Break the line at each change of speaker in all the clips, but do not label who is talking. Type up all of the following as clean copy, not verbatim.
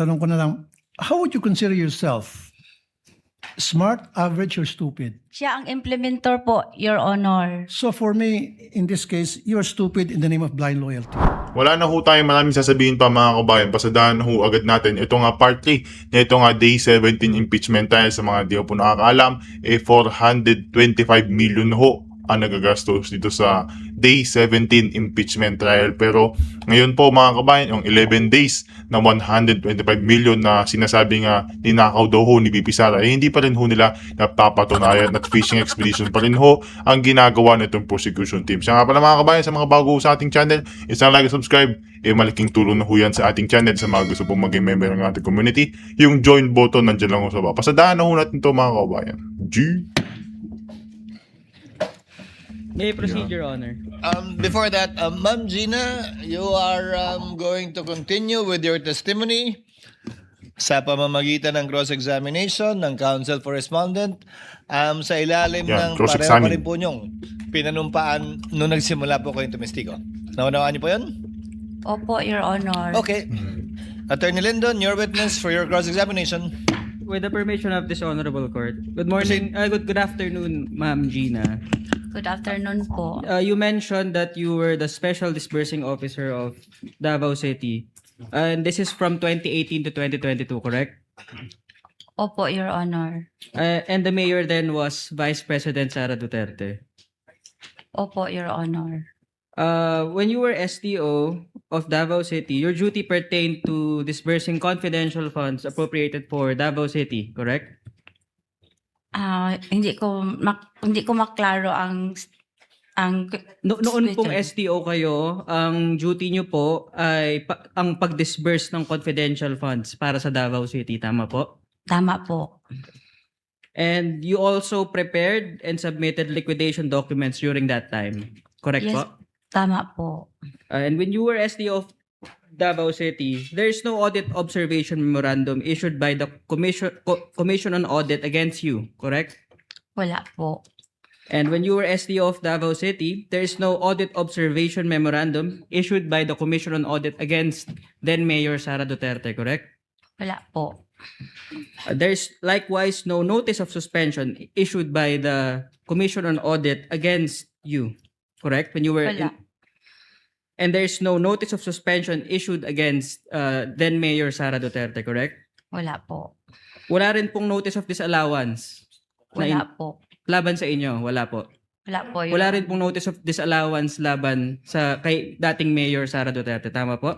tanong ko na lang, how would you consider yourself? Smart, average, or stupid?
Siya ang implementor po, Your Honor.
So for me, in this case, you're stupid in the name of blind loyalty.
Wala na ho tayong maraming sasabihin pa mga kabayan. Pasadahan na ho agad natin. Ito nga part 3 na ito nga day 17 impeachment trial. Sa mga di po nakakaalam, 425 million ho ang nagagastos dito sa day 17 impeachment trial. Pero ngayon po mga kabayan, yung 11 days na 125 million na sinasabi nga ninakaw daw ho ni BP Sara, hindi pa rin ho nila napapatunayan at fishing expedition pa rin ho ang ginagawa nitong prosecution team. Siya nga pala mga kabayan, sa mga bago sa ating channel, isang like at subscribe, malaking tulong na ho yan sa ating channel. Sa mga gusto pong maging member ng ating community, yung join button nandiyan lang ho sa baba. Pasadahan na ho natin ito mga kabayan. G.
May proceed, Your Honor.
Before that, Ma'am Gina, you are going to continue with your testimony sa pamamagitan ng cross-examination ng counsel for respondent sa ilalim
Yan,
ng pareho pa
cross-examine.
rin po niyong pinanumpaan nung nagsimula po kayong tumestigo. Naunawaan niyo po yun?
Opo, Your Honor.
Okay. Attorney Lyndon, your witness for your cross-examination.
With the permission of this honorable court. Good morning, good afternoon, Ma'am Gina.
Good afternoon po.
You mentioned that you were the special disbursing officer of Davao City. And this is from 2018 to 2022, correct?
Opo, Your Honor.
And the mayor then was Vice President Sara Duterte.
Opo, Your Honor.
When you were SDO of Davao City, your duty pertained to disbursing confidential funds appropriated for Davao City, correct?
Hindi ko maklaro ang
Noon pong
special.
SDO kayo, ang duty nyo po ay ang pag-disburse ng confidential funds para sa Davao City, tama po?
Tama po.
And you also prepared and submitted liquidation documents during that time, correct
Yes,
po?
tama po.
And when you were SDO of Davao City, there is no audit observation memorandum issued by the Commission on Audit against you, correct?
Wala po.
And when you were SDO of Davao City, there is no audit observation memorandum issued by the Commission on Audit against then Mayor Sara Duterte, correct?
Wala po.
There's likewise no notice of suspension issued by the Commission on Audit against you, correct? When you were
Wala.
and there's no notice of suspension issued against then Mayor Sara Duterte, correct?
Wala po.
Wala rin pong notice of disallowance
Wala po.
laban sa inyo, wala po.
Wala po, Your
Wala rin
Honor.
pong notice of disallowance laban sa kay dating Mayor Sara Duterte, tama po?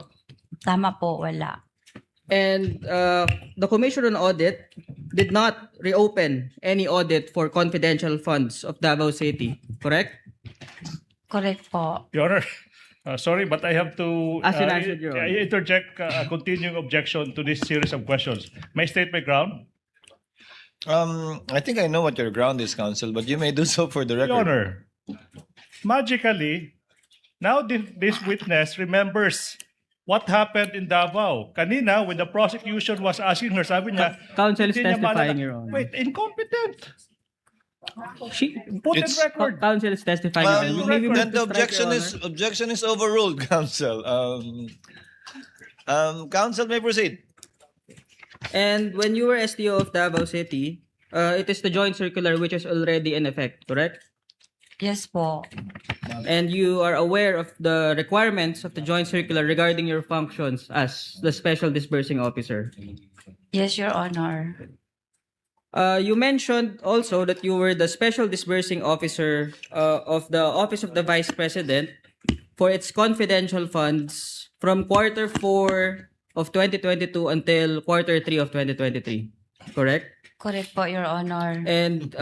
Tama po, wala.
And the Commission on Audit did not reopen any audit for confidential funds of Davao City, correct?
Correct po.
Your Honor, sorry, but I have to
As you answered, Your Honor.
interject a continuing objection to this series of questions. May I state my ground?
I think I know what your ground is, counsel, but you may do so for the
Your
record.
Honor, magically, now this witness remembers what happened in Davao. Kanina, when the prosecution was asking her, sabi niya,
Counsel is
hindi niya
testifying,
maalala.
Your Honor.
Wait, incompetent.
She,
Put in
It's-
record.
Counsel is testifying. Your Honor. Maybe we
Then
have
the
to strike, Your
objection
Honor.
is overruled, counsel. Counsel may proceed.
And when you were SDO of Davao City, it is the joint circular which is already in effect, correct?
Yes po.
And you are aware of the requirements of the joint circular regarding your functions as the special disbursing officer.
Yes, Your Honor.
You mentioned also that you were the special disbursing officer of the Office of the Vice President for its confidential funds from quarter 4 of 2022 until quarter 3 of 2023, correct?
Correct po, Your Honor.
And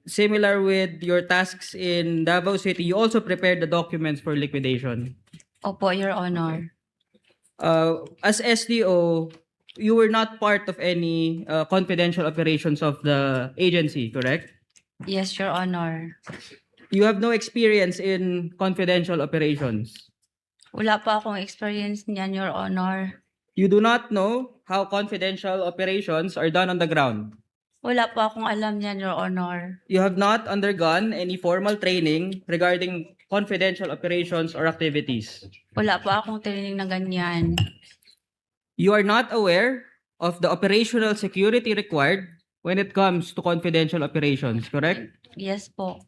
similar with your tasks in Davao City, you also prepared the documents for liquidation.
Opo, Your Honor.
As SDO, you were not part of any confidential operations of the agency, correct?
Yes, Your Honor.
You have no experience in confidential operations.
Wala po akong experience niyan, Your Honor.
You do not know how confidential operations are done on the ground.
Wala po akong alam niyan, Your Honor.
You have not undergone any formal training regarding confidential operations or activities.
Wala po akong training na ganyan.
You are not aware of the operational security required when it comes to confidential operations, correct?
Yes po.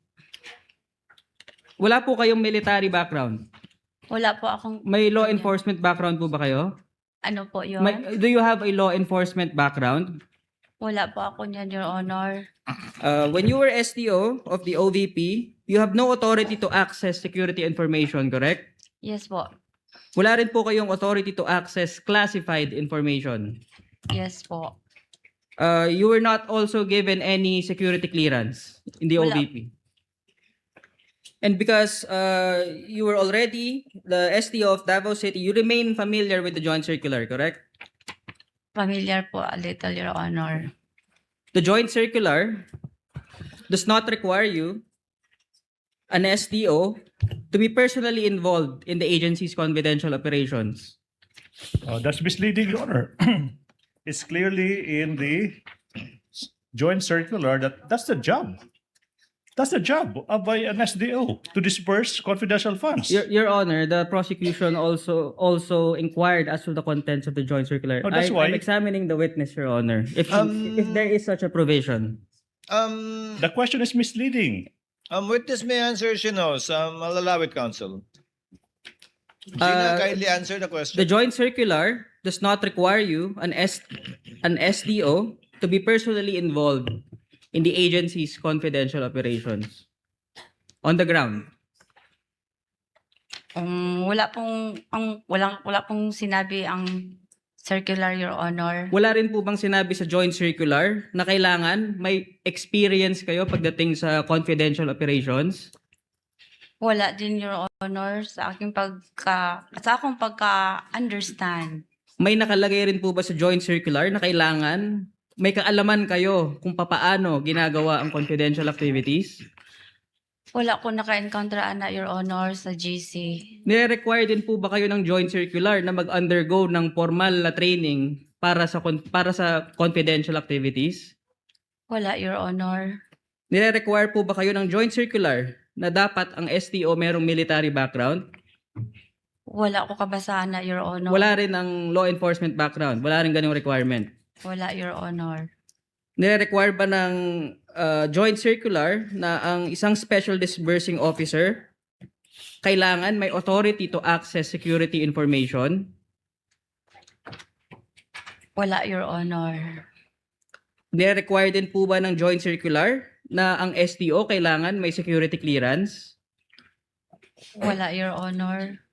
Wala po kayong military background.
Wala po akong...
May law enforcement background po ba kayo?
Ano po yun?
Do you have a law enforcement background?
Wala po ako niyan, Your Honor.
When you were STO of the OVP, you have no authority to access security information, correct?
Yes po.
Wala rin po kayong authority to access classified information.
Yes po.
You were not also given any security clearance in the
Wala.
OVP. And because you were already the STO of Davao City, you remain familiar with the joint circular, correct?
Familiar po a little, Your Honor.
The joint circular does not require you, an STO, to be personally involved in the agency's confidential operations.
That's misleading, Your Honor. It's clearly in the joint circular that that's the job. That's the job of an SDO to disperse confidential funds.
Your Honor, the prosecution also inquired as to the contents of the joint circular.
Oh, that's why-
I'm examining the witness, Your Honor. If there is such a provision.
The question is misleading.
Witness may answer, she knows. I'll allow it, counsel. Gina, kindly answer the question.
The joint circular does not require you, an SDO, to be personally involved in the agency's confidential operations on the ground.
Wala pong sinabi ang circular, Your Honor.
Wala rin po bang sinabi sa joint circular na kailangan may experience kayo pagdating sa confidential operations?
Wala din, Your Honor, sa akong pagka-understand.
May nakalagay rin po ba sa joint circular na kailangan may kaalaman kayo kung papaano ginagawa ang confidential activities?
Wala ko naka-encounter na, Your Honor, sa GC.
Nire-require din po ba kayo ng joint circular na mag-undergo ng formal na training para sa confidential activities?
Wala, Your Honor.
Nire-require po ba kayo ng joint circular na dapat ang STO merong military background?
Wala ko kabasahan na, Your Honor.
Wala rin ang law enforcement background. Wala rin ganyung requirement.
Wala, Your Honor.
Nire-require ba ng joint circular na ang isang special disbursing officer kailangan may authority to access security information?
Wala, Your Honor.
Nire-require din po ba ng joint circular na ang STO kailangan may security clearance?
Wala, Your Honor.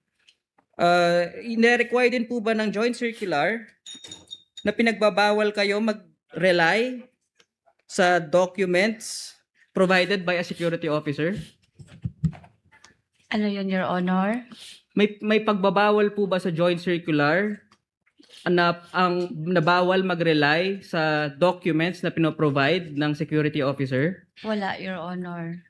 Nire-require din po ba ng joint circular na pinagbabawal kayo mag-rely sa documents provided by a security officer?
Ano yun, Your Honor?
May pagbabawal po ba sa joint circular na ang nabawal mag-rely sa documents na pinoprovide ng security officer?
Wala, Your Honor.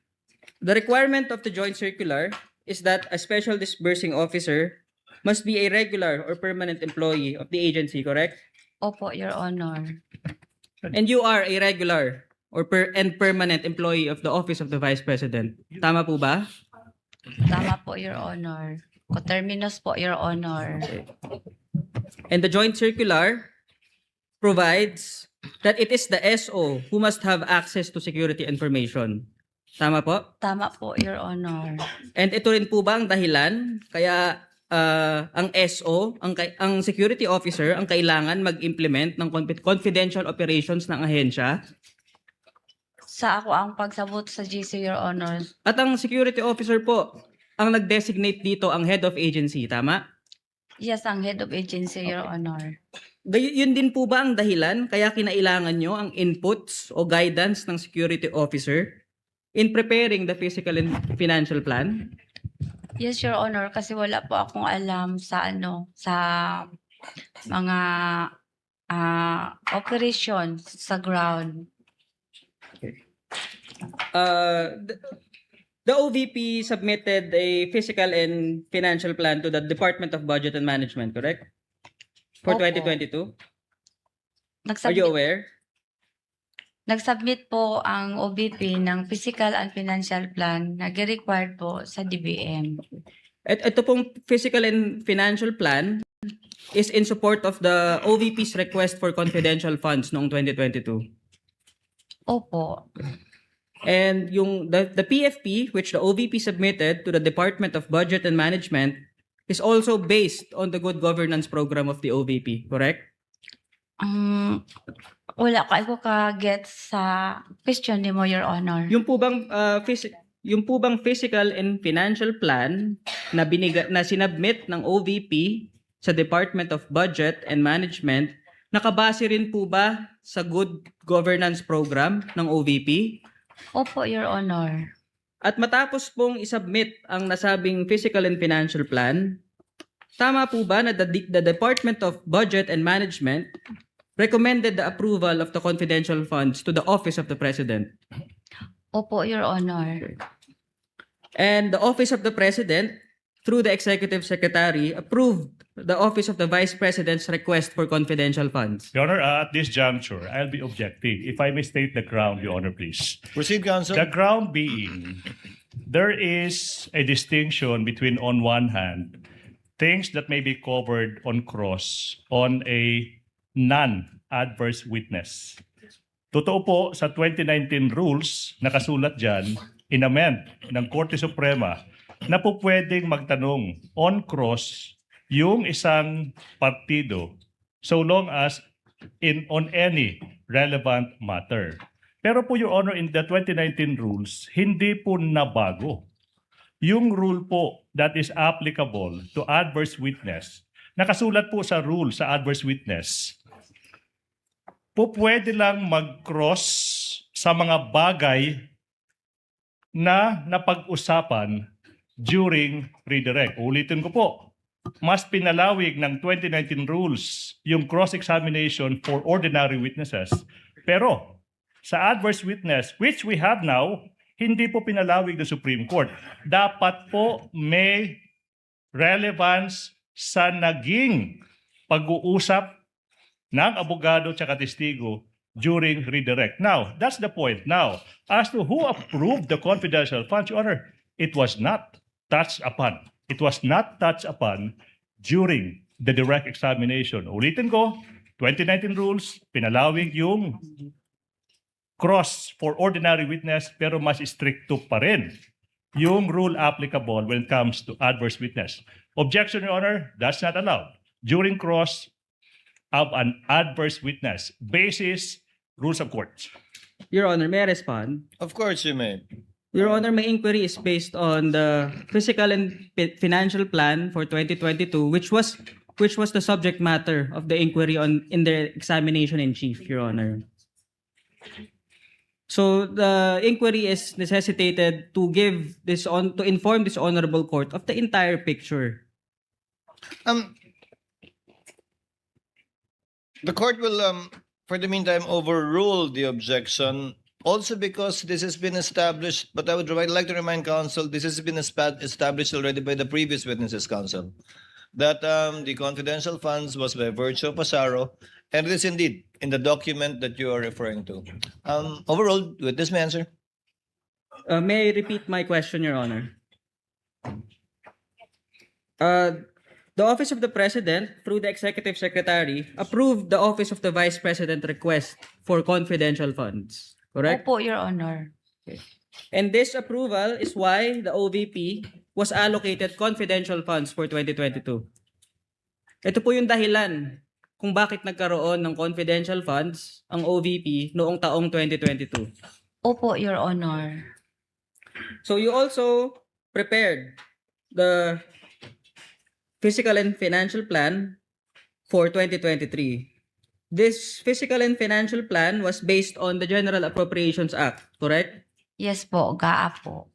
The requirement of the joint circular is that a special disbursing officer must be a regular or permanent employee of the agency, correct?
Opo, Your Honor.
And you are a regular or permanent employee of the Office of the Vice President. Tama po ba?
Tama po, Your Honor. Coterminous po, Your Honor.
And the joint circular provides that it is the SO who must have access to security information. Tama po?
Tama po, Your Honor.
And ito rin po ba ang dahilan kaya ang SO, ang security officer, ang kailangan mag-implement ng confidential operations ng ahensya?
Sa ako ang pagsabot sa GC, Your Honor.
At ang security officer po, ang nag-designate dito ang head of agency, tama?
Yes, ang head of agency, Your Honor.
Yun din po ba ang dahilan kaya kinailangan nyo ang inputs o guidance ng security officer in preparing the physical and financial plan?
Yes, Your Honor, kasi wala po akong alam sa mga operations sa ground.
The OVP submitted a physical and financial plan to the Department of Budget and Management, correct? For
Opo.
2022? Are you aware?
Nagsubmit po ang OBP ng physical and financial plan na required po sa DBM.
At ito pong physical and financial plan is in support of the OVP's request for confidential funds noong 2022.
Opo.
And the PFP, which the OVP submitted to the Department of Budget and Management, is also based on the good governance program of the OVP, correct?
Wala ko ka-get sa question ni mo, Your Honor.
Yung po bang physical and financial plan na sinubmit ng OVP sa Department of Budget and Management, nakabase rin po ba sa good governance program ng OVP?
Opo, Your Honor.
At matapos pong isubmit ang nasabing physical and financial plan, tama po ba na the Department of Budget and Management recommended the approval of the confidential funds to the Office of the President?
Opo, Your Honor.
And the Office of the President, through the Executive Secretary, approved the Office of the Vice President's request for confidential funds.
Your Honor, at this juncture, I'll be objecting. If I may state the ground, Your Honor, please.
Proceed, counsel.
The ground being, there is a distinction between, on one hand, things that may be covered on cross on a non-adverse witness. Totoo po, sa 2019 rules, nakasulat dyan, inamend ng Korte Suprema na po pwedeng magtanong on cross yung isang partido so long as on any relevant matter. Pero po, Your Honor, in the 2019 rules, hindi po nabago. Yung rule po that is applicable to adverse witness, nakasulat po sa rule sa adverse witness, po pwede lang mag-cross sa mga bagay na napag-usapan during redirect. Ulitin ko po, mas pinalawig ng 2019 rules yung cross-examination for ordinary witnesses. Pero sa adverse witness, which we have now, hindi po pinalawig ng Supreme Court. Dapat po may relevance sa naging pag-uusap ng abogado at testigo during redirect. Now, that's the point. Now, as to who approved the confidential funds, Your Honor, it was not touched upon. It was not touched upon during the direct examination. Ulitin ko, 2019 rules, pinalawig yung cross for ordinary witness, pero mas stricto pa rin yung rule applicable when it comes to adverse witness. Objection, Your Honor, that's not allowed. During cross of an adverse witness, basis rules of court.
Your Honor, may I respond?
Of course you may.
Your Honor, my inquiry is based on the fiscal and financial plan for 2022, which was the subject matter of the inquiry in the examination in chief, Your Honor. So the inquiry is necessitated to inform this honorable court of the entire picture.
The court will, for the meantime, overrule the objection. Also because this has been established, but I would like to remind counsel, this has been established already by the previous witnesses, counsel, that the confidential funds was by virtue of Pasaro, and it is indeed in the document that you are referring to. Overruled, witness may answer.
May I repeat my question, Your Honor? The Office of the President, through the Executive Secretary, approved the Office of the Vice President request for confidential funds. Correct?
Opo, Your Honor.
And this approval is why the OVP was allocated confidential funds for 2022. Ito po yung dahilan kung bakit nagkaroon ng confidential funds ang OVP noong taong 2022.
Opo, Your Honor.
So you also prepared the fiscal and financial plan for 2023. This fiscal and financial plan was based on the General Appropriations Act, correct?
Yes po, GAA po.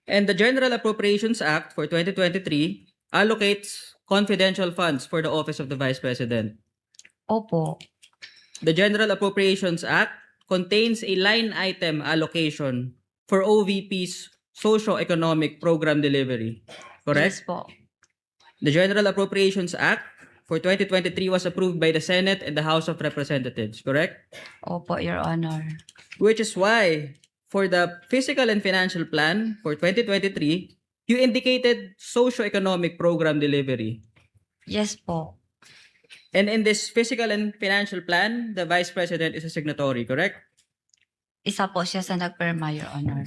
And the General Appropriations Act for 2023 allocates confidential funds for the Office of the Vice President.
Opo.
The General Appropriations Act contains a line item allocation for OVP's socio-economic program delivery, correct?
Yes po.
The General Appropriations Act for 2023 was approved by the Senate and the House of Representatives, correct?
Opo, Your Honor.
Which is why, for the fiscal and financial plan for 2023, You indicated socio-economic program delivery.
Yes po.
And in this fiscal and financial plan, the Vice President is a signatory, correct?
Isa po siya sa nagpirma, Your Honor.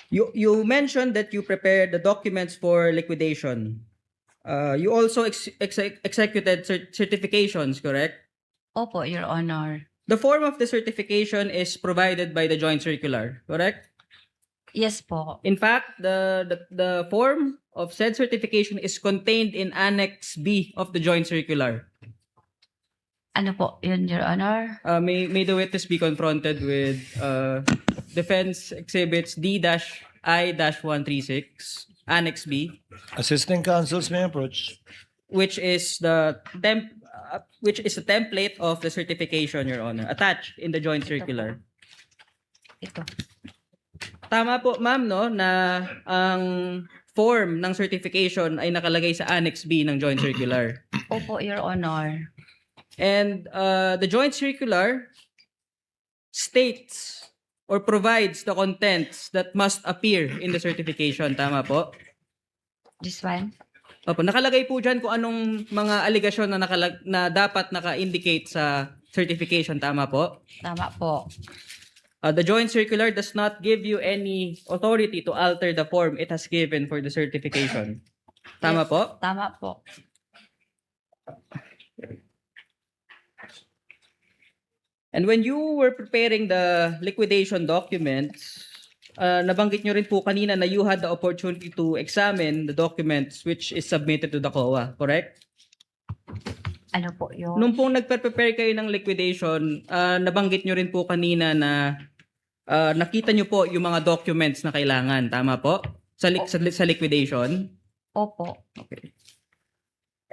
You mentioned that you prepared the documents for liquidation. You also executed certifications, correct?
Opo, Your Honor.
The form of the certification is provided by the joint circular, correct?
Yes po.
In fact, the form of said certification is contained in Annex B of the joint circular.
Ano po yun, Your Honor?
May the witness be confronted with Defense Exhibits D-I-136, Annex B,
Assisting counsels may approach.
which is a template of the certification, Your Honor, attached in the joint circular.
Ito.
Tama po, ma'am, no, na ang form ng certification ay nakalagay sa Annex B ng joint circular.
Opo, Your Honor.
And the joint circular states or provides the contents that must appear in the certification. Tama po?
This one?
Opo, nakalagay po dyan kung anong mga aligasyon na dapat naka-indicate sa certification. Tama po?
Tama po.
The joint circular does not give you any authority to alter the form it has given for the certification. Tama
Yes.
po?
Tama po.
And when you were preparing the liquidation documents, nabanggit nyo rin po kanina na you had the opportunity to examine the documents which is submitted to the COA, correct?
Ano po yun?
Nung pong nagpe-prepare kayo ng liquidation, nabanggit nyo rin po kanina na nakita nyo po yung mga documents na kailangan, tama po? Sa liquidation?
Opo.
Okay.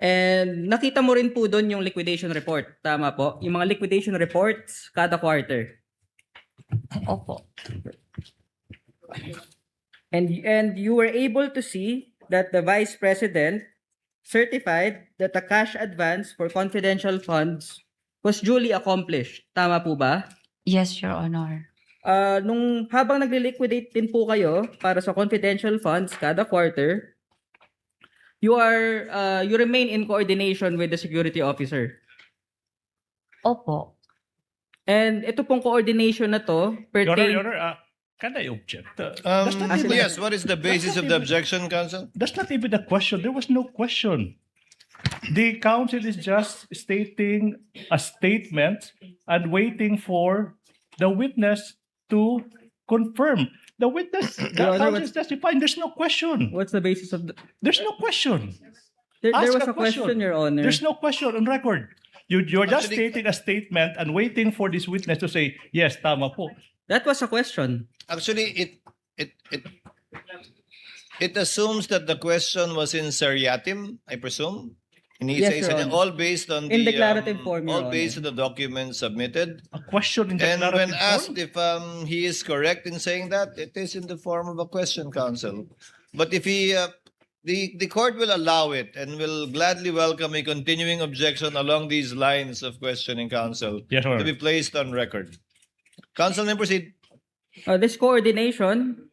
And nakita mo rin po doon yung liquidation report, tama po? Yung mga liquidation reports kada quarter.
Opo.
And you were able to see that the Vice President certified that the cash advance for confidential funds was duly accomplished. Tama po ba?
Yes, Your Honor.
Nung habang nagle-liquidate din po kayo para sa confidential funds kada quarter, you remain in coordination with the security officer.
Opo.
And ito pong coordination na to pertain...
Your Honor, can I object? That's not even,
Yes, what is the basis of the objection, counsel?
that's not even a question. There was no question. The counsel is just stating a statement and waiting for the witness to confirm. The witness, the
Your Honor,
counsel is testifying. There's no question.
What's the basis of the...
There's no question.
There
Ask
was
a
a question,
question.
Your Honor.
There's no question on record. You're just
Actually-
stating a statement and waiting for this witness to say, yes, tama po.
That was a question.
Actually, it assumes that the question was in seriatim, I presume. And he
Yes,
says
Your
that
Honor.
all based on
In
the
declarative form, Your
all based on
Honor.
the documents submitted.
A question in
And when
declarative
asked
form?
if he is correct in saying that, it is in the form of a question, counsel. But if he, the court will allow it and will gladly welcome a continuing objection along these lines of questioning, counsel,
Yes, Your
to be
Honor.
placed on record. Counsel, may proceed.
This coordination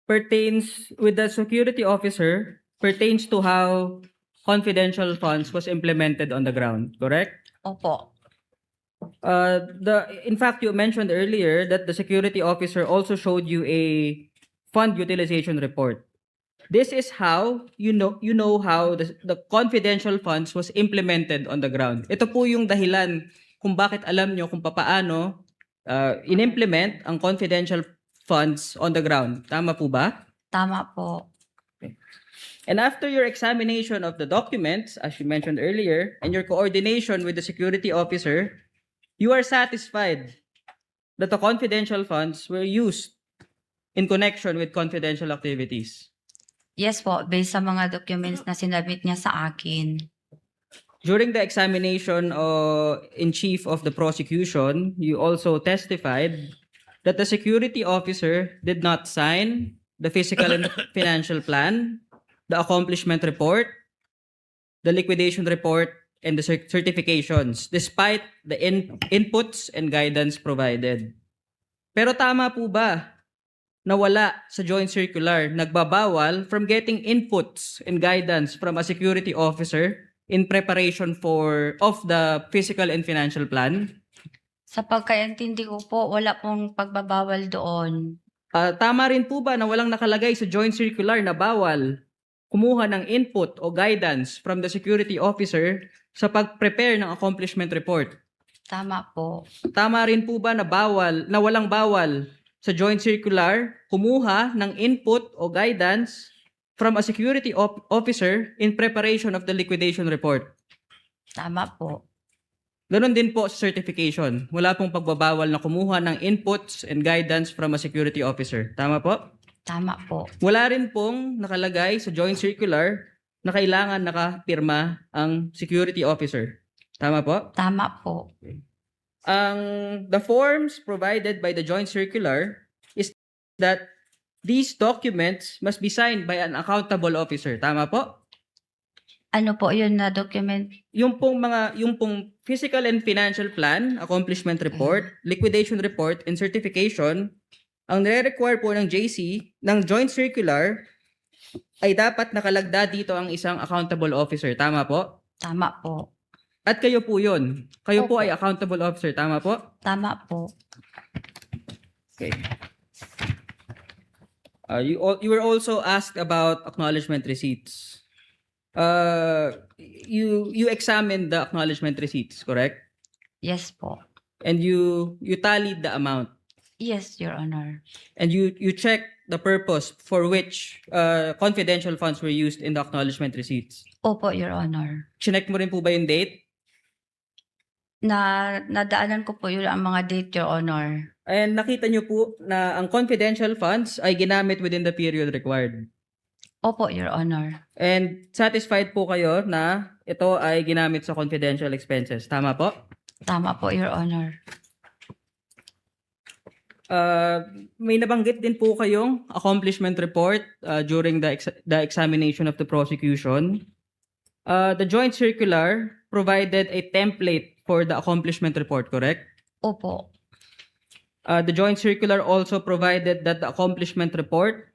pertains with the security officer pertains to how confidential funds was implemented on the ground, correct?
Opo.
In fact, you mentioned earlier that the security officer also showed you a fund utilization report. This is how you know how the confidential funds was implemented on the ground. Ito po yung dahilan kung bakit alam nyo kung paano in-implement ang confidential funds on the ground. Tama po ba?
Tama po.
And after your examination of the documents, as you mentioned earlier, and your coordination with the security officer, you are satisfied that the confidential funds were used in connection with confidential activities.
Yes po, based sa mga documents na sinabit niya sa akin.
During the examination in chief of the prosecution, you also testified that the security officer did not sign the fiscal and financial plan, the accomplishment report, the liquidation report, and the certifications, despite the inputs and guidance provided. Pero tama po ba na wala sa joint circular, nagbabawal from getting inputs and guidance from a security officer in preparation of the physical and financial plan?
Sa pagkaintindi ko po, wala pong pagbabawal doon.
Tama rin po ba na walang nakalagay sa joint circular na bawal kumuha ng input o guidance from the security officer sa pag-prepare ng accomplishment report?
Tama po.
Tama rin po ba na walang bawal sa joint circular kumuha ng input o guidance from a security officer in preparation of the liquidation report?
Tama po.
Ganon din po sa certification. Wala pong pagbabawal na kumuha ng inputs and guidance from a security officer. Tama po?
Tama po.
Wala rin pong nakalagay sa joint circular na kailangan nakapirma ang security officer. Tama po?
Tama po.
The forms provided by the joint circular is that these documents must be signed by an accountable officer. Tama po?
Ano po yun na document?
Yung pong physical and financial plan, accomplishment report, liquidation report, and certification, ang nire-require po ng JC, ng joint circular, ay dapat nakalagda dito ang isang accountable officer. Tama po?
Tama po.
At kayo po yun. Kayo po
Opo.
ay accountable officer. Tama po?
Tama po.
Okay. You were also asked about acknowledgement receipts. You examined the acknowledgement receipts, correct?
Yes po.
And you tallied the amount.
Yes, Your Honor.
And you checked the purpose for which confidential funds were used in the acknowledgement receipts.
Opo, Your Honor.
Chinek mo rin po ba yung date?
Nadaanan ko po yun ang mga date, Your Honor.
And nakita nyo po na ang confidential funds ay ginamit within the period required.
Opo, Your Honor.
And satisfied po kayo na ito ay ginamit sa confidential expenses. Tama po?
Tama po, Your Honor.
May nabanggit din po kayong accomplishment report during the examination of the prosecution. The joint circular provided a template for the accomplishment report, correct?
Opo.
The joint circular also provided that the accomplishment report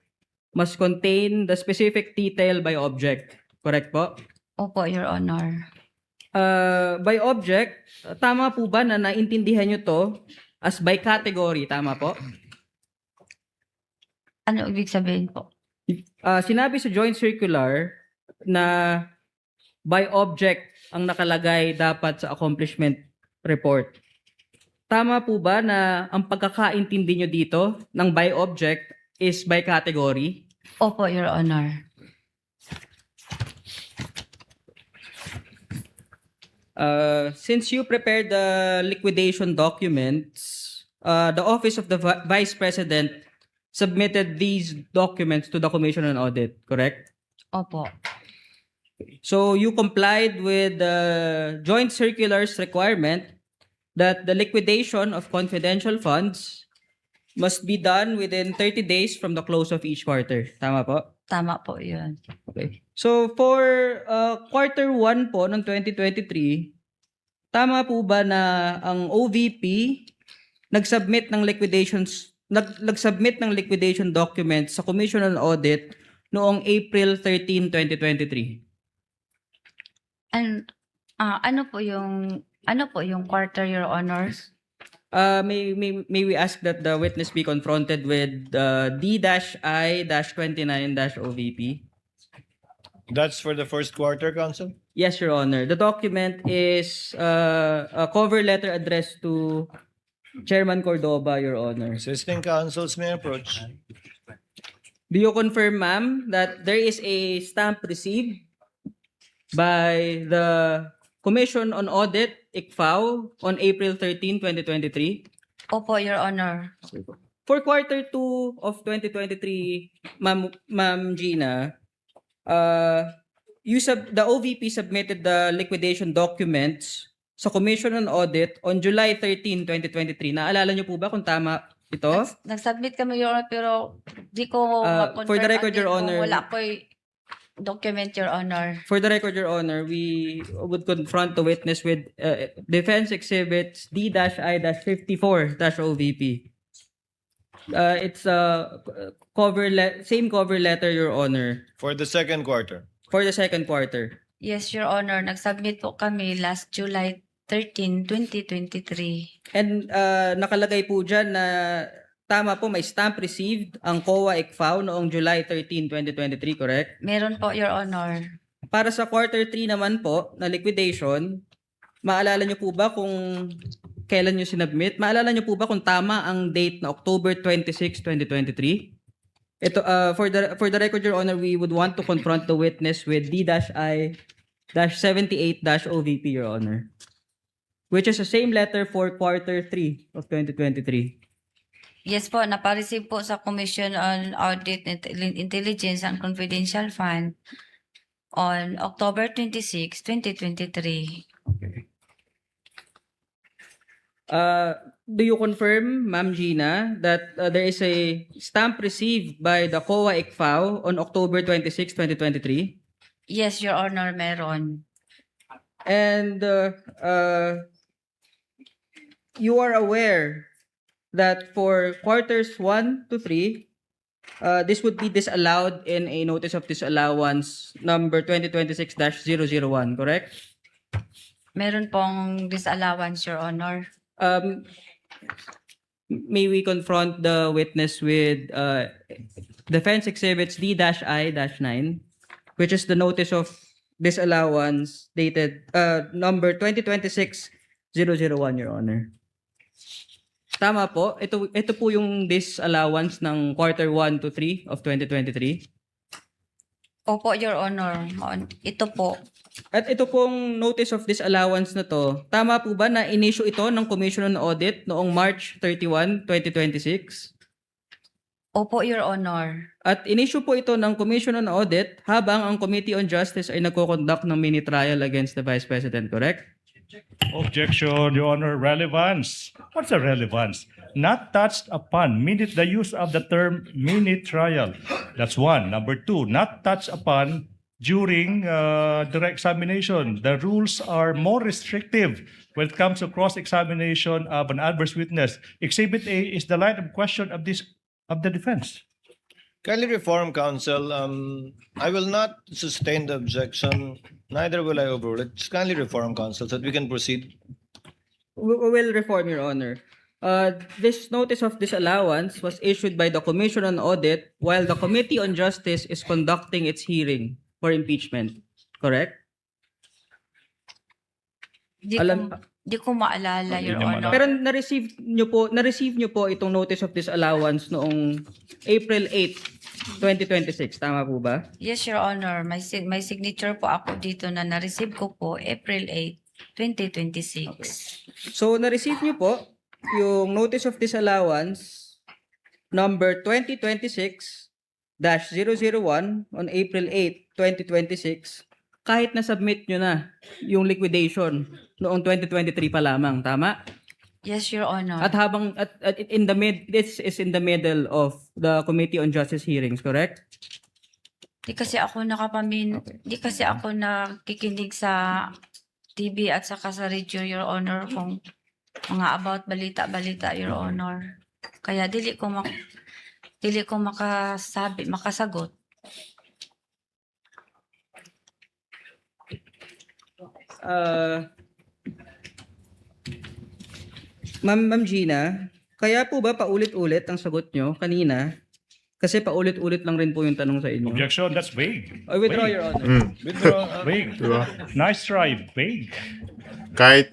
must contain the specific detail by object, correct po?
Opo, Your Honor.
By object, tama po ba na naintindihan nyo to as by category, tama po?
Ano ibig sabihin po?
Sinabi sa joint circular na by object ang nakalagay dapat sa accomplishment report. Tama po ba na ang pagkakaintindi nyo dito ng by object is by category?
Opo, Your Honor.
Since you prepared the liquidation documents, the Office of the Vice President submitted these documents to the Commission on Audit, correct?
Opo.
So you complied with the joint circular's requirement that the liquidation of confidential funds must be done within 30 days from the close of each quarter. Tama po?
Tama po yun.
Okay. So for quarter 1 po ng 2023, tama po ba na ang OVP nagsubmit ng liquidation documents sa Commission on Audit noong April 13, 2023?
And ano po yung quarter, Your Honors?
May we ask that the witness be confronted with D-I-29-OVP?
That's for the first quarter, Counsel?
Yes, Your Honor. The document is a cover letter addressed to Chairman Cordoba, Your Honor.
Assisting counsels may approach.
Do you confirm, ma'am, that there is a stamp received by the Commission on Audit, ICFAO, on April 13, 2023?
Opo, Your Honor.
For quarter 2 of 2023, Ma'am Gina, the OVP submitted the liquidation documents sa Commission on Audit on July 13, 2023. Naalala niyo po ba kung tama ito?
Nag-submit kami, Your Honor, pero di ko ma-confirm
for the record,
again
Your
kung
Honor.
wala po document, Your Honor.
For the record, Your Honor, we would confront the witness with Defense Exhibits D-I-54-OVP. It's same cover letter, Your Honor,
For the second quarter.
for the second quarter.
Yes, Your Honor. Nagsubmit po kami last July 13, 2023.
And nakalagay po dyan na tama po, may stamp received ang COA ICFAO noong July 13, 2023, correct?
Meron po, Your Honor.
Para sa quarter 3 naman po na liquidation, maalala nyo po ba kung kailan nyo sinubmit? Maalala nyo po ba kung tama ang date na October 26, 2023? Ito, for the record, Your Honor, we would want to confront the witness with D-I-78-OVP, Your Honor, which is the same letter for quarter 3 of 2023.
Yes po, napareceive po sa Commission on Audit, Intelligence and Confidential Fund on October 26, 2023.
Do you confirm, Ma'am Gina, that there is a stamp received by the COA ICFAO on October 26, 2023?
Yes, Your Honor, meron.
And you are aware that for quarters 1 to 3, this would be disallowed in a notice of disallowance number 2026-001, correct?
Meron pong disallowance, Your Honor.
May we confront the witness with Defense Exhibits D-I-9, which is the notice of disallowance dated number 2026-001, Your Honor. Tama po. Ito po yung disallowance ng quarter 1 to 3 of 2023.
Opo, Your Honor. Ito po.
At ito pong notice of disallowance na to, tama po ba na in-issue ito ng Commission on Audit noong March 31, 2026?
Opo, Your Honor.
At in-issue po ito ng Commission on Audit habang ang Committee on Justice ay nagko-conduct ng mini trial against the Vice President, correct?
Objection, Your Honor. Relevance. What's the relevance? Not touched upon. The use of the term mini trial. That's one. Number two, not touched upon during direct examination. The rules are more restrictive when it comes to cross-examination of an adverse witness. Exhibit A is the line of question of the defense.
Kindly reform, counsel. I will not sustain the objection. Neither will I overrule it. Just kindly reform, counsel, so that we can proceed.
We will reform, Your Honor. This notice of disallowance was issued by the Commission on Audit while the Committee on Justice is conducting its hearing for impeachment. Correct?
Di ko maalala,
Hindi
Your
niya
Honor.
Pero na-receive nyo po itong notice of disallowance noong April 8, 2026. Tama po ba?
Yes, Your Honor. May signature po ako dito na na-receive ko po April 8, 2026.
So, na-receive nyo po yung notice of disallowance number 2026-001 on April 8, 2026 kahit na-submit nyo na yung liquidation noong 2023 pa lamang. Tama?
Yes, Your Honor.
At habang this is in the middle of the Committee on Justice hearings, correct?
Di kasi ako nakikinig sa TV at saka sa radio, Your Honor, kung mga about balita-balita, Your Honor. Kaya dili ko makasagot.
Ma'am Gina, kaya po ba paulit-ulit ang sagot nyo kanina? Kasi paulit-ulit lang rin po yung tanong sa inyo.
Objection, that's vague.
I withdraw,
Vague.
Your Honor.
Withdraw.
Vague.
Diba?
Nice try. Vague.
Kahit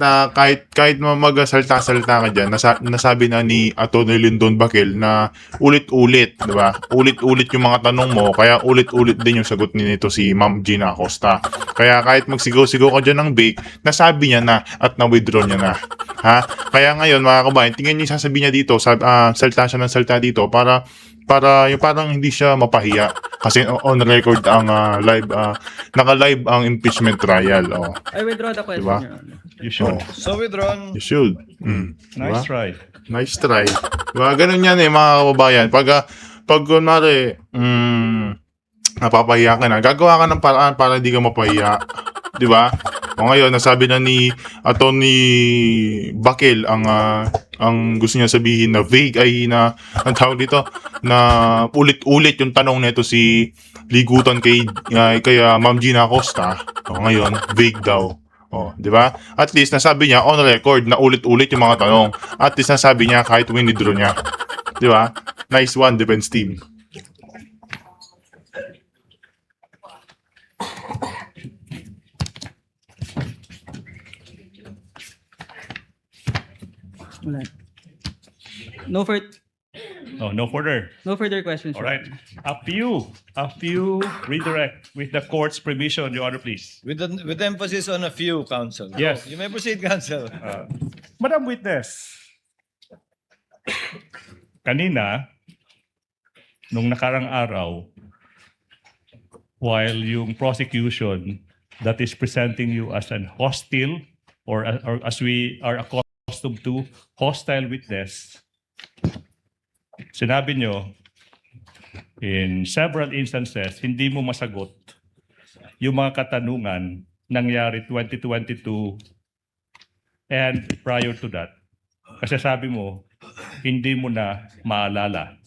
magsalta-salta ka dyan, nasabi na ni Atty. Lyndon Baquel na ulit-ulit, di ba? Ulit-ulit yung mga tanong mo, kaya ulit-ulit din yung sagot nito si Ma'am Gina Acosta. Kaya kahit magsigaw-sigaw ka dyan ng bake, nasabi niya na at na-withdraw niya na. Ha? Kaya ngayon, mga kabayan, tingnan niyo yung sasabihin niya dito, salta siya ng salta dito para yung parang hindi siya mapahiya. Kasi on record ang naka-live ang impeachment trial. Oh.
I withdraw the question,
Diba?
Your Honor.
You should.
Oh.
So withdrawn.
You should.
Nice
Diba?
try.
Nice try. Diba? Ganun yan mga kababayan. Pag kunwari, napapahiya ka na, gagawa ka ng paraan para hindi ka mapahiya. Diba? O ngayon, nasabi na ni Atty. Baquel ang ang gusto niya sabihin na vague ay na ang tawag dito na ulit-ulit yung tanong nito si Ligutan kay Ma'am Gina Acosta. O ngayon, vague daw. O, di ba? At least nasabi niya on record na ulit-ulit yung mga tanong. At least nasabi niya kahit winidraw niya. Di ba? Nice one, defense team.
Wala. No further.
No further.
Questions.
All
Your
right.
Honor.
A few redirect with the court's permission, Your Honor, please.
With emphasis on a few, counsel.
Yes.
You may proceed, counsel.
Madam Witness, kanina, nung nakarang araw, while yung prosecution that is presenting you as an hostile or as we are accustomed to, hostile witness, sinabi nyo, in several instances, hindi mo masagot yung mga katanungan nangyari 2022 and prior to that. Kasi sabi mo, hindi mo na maalala.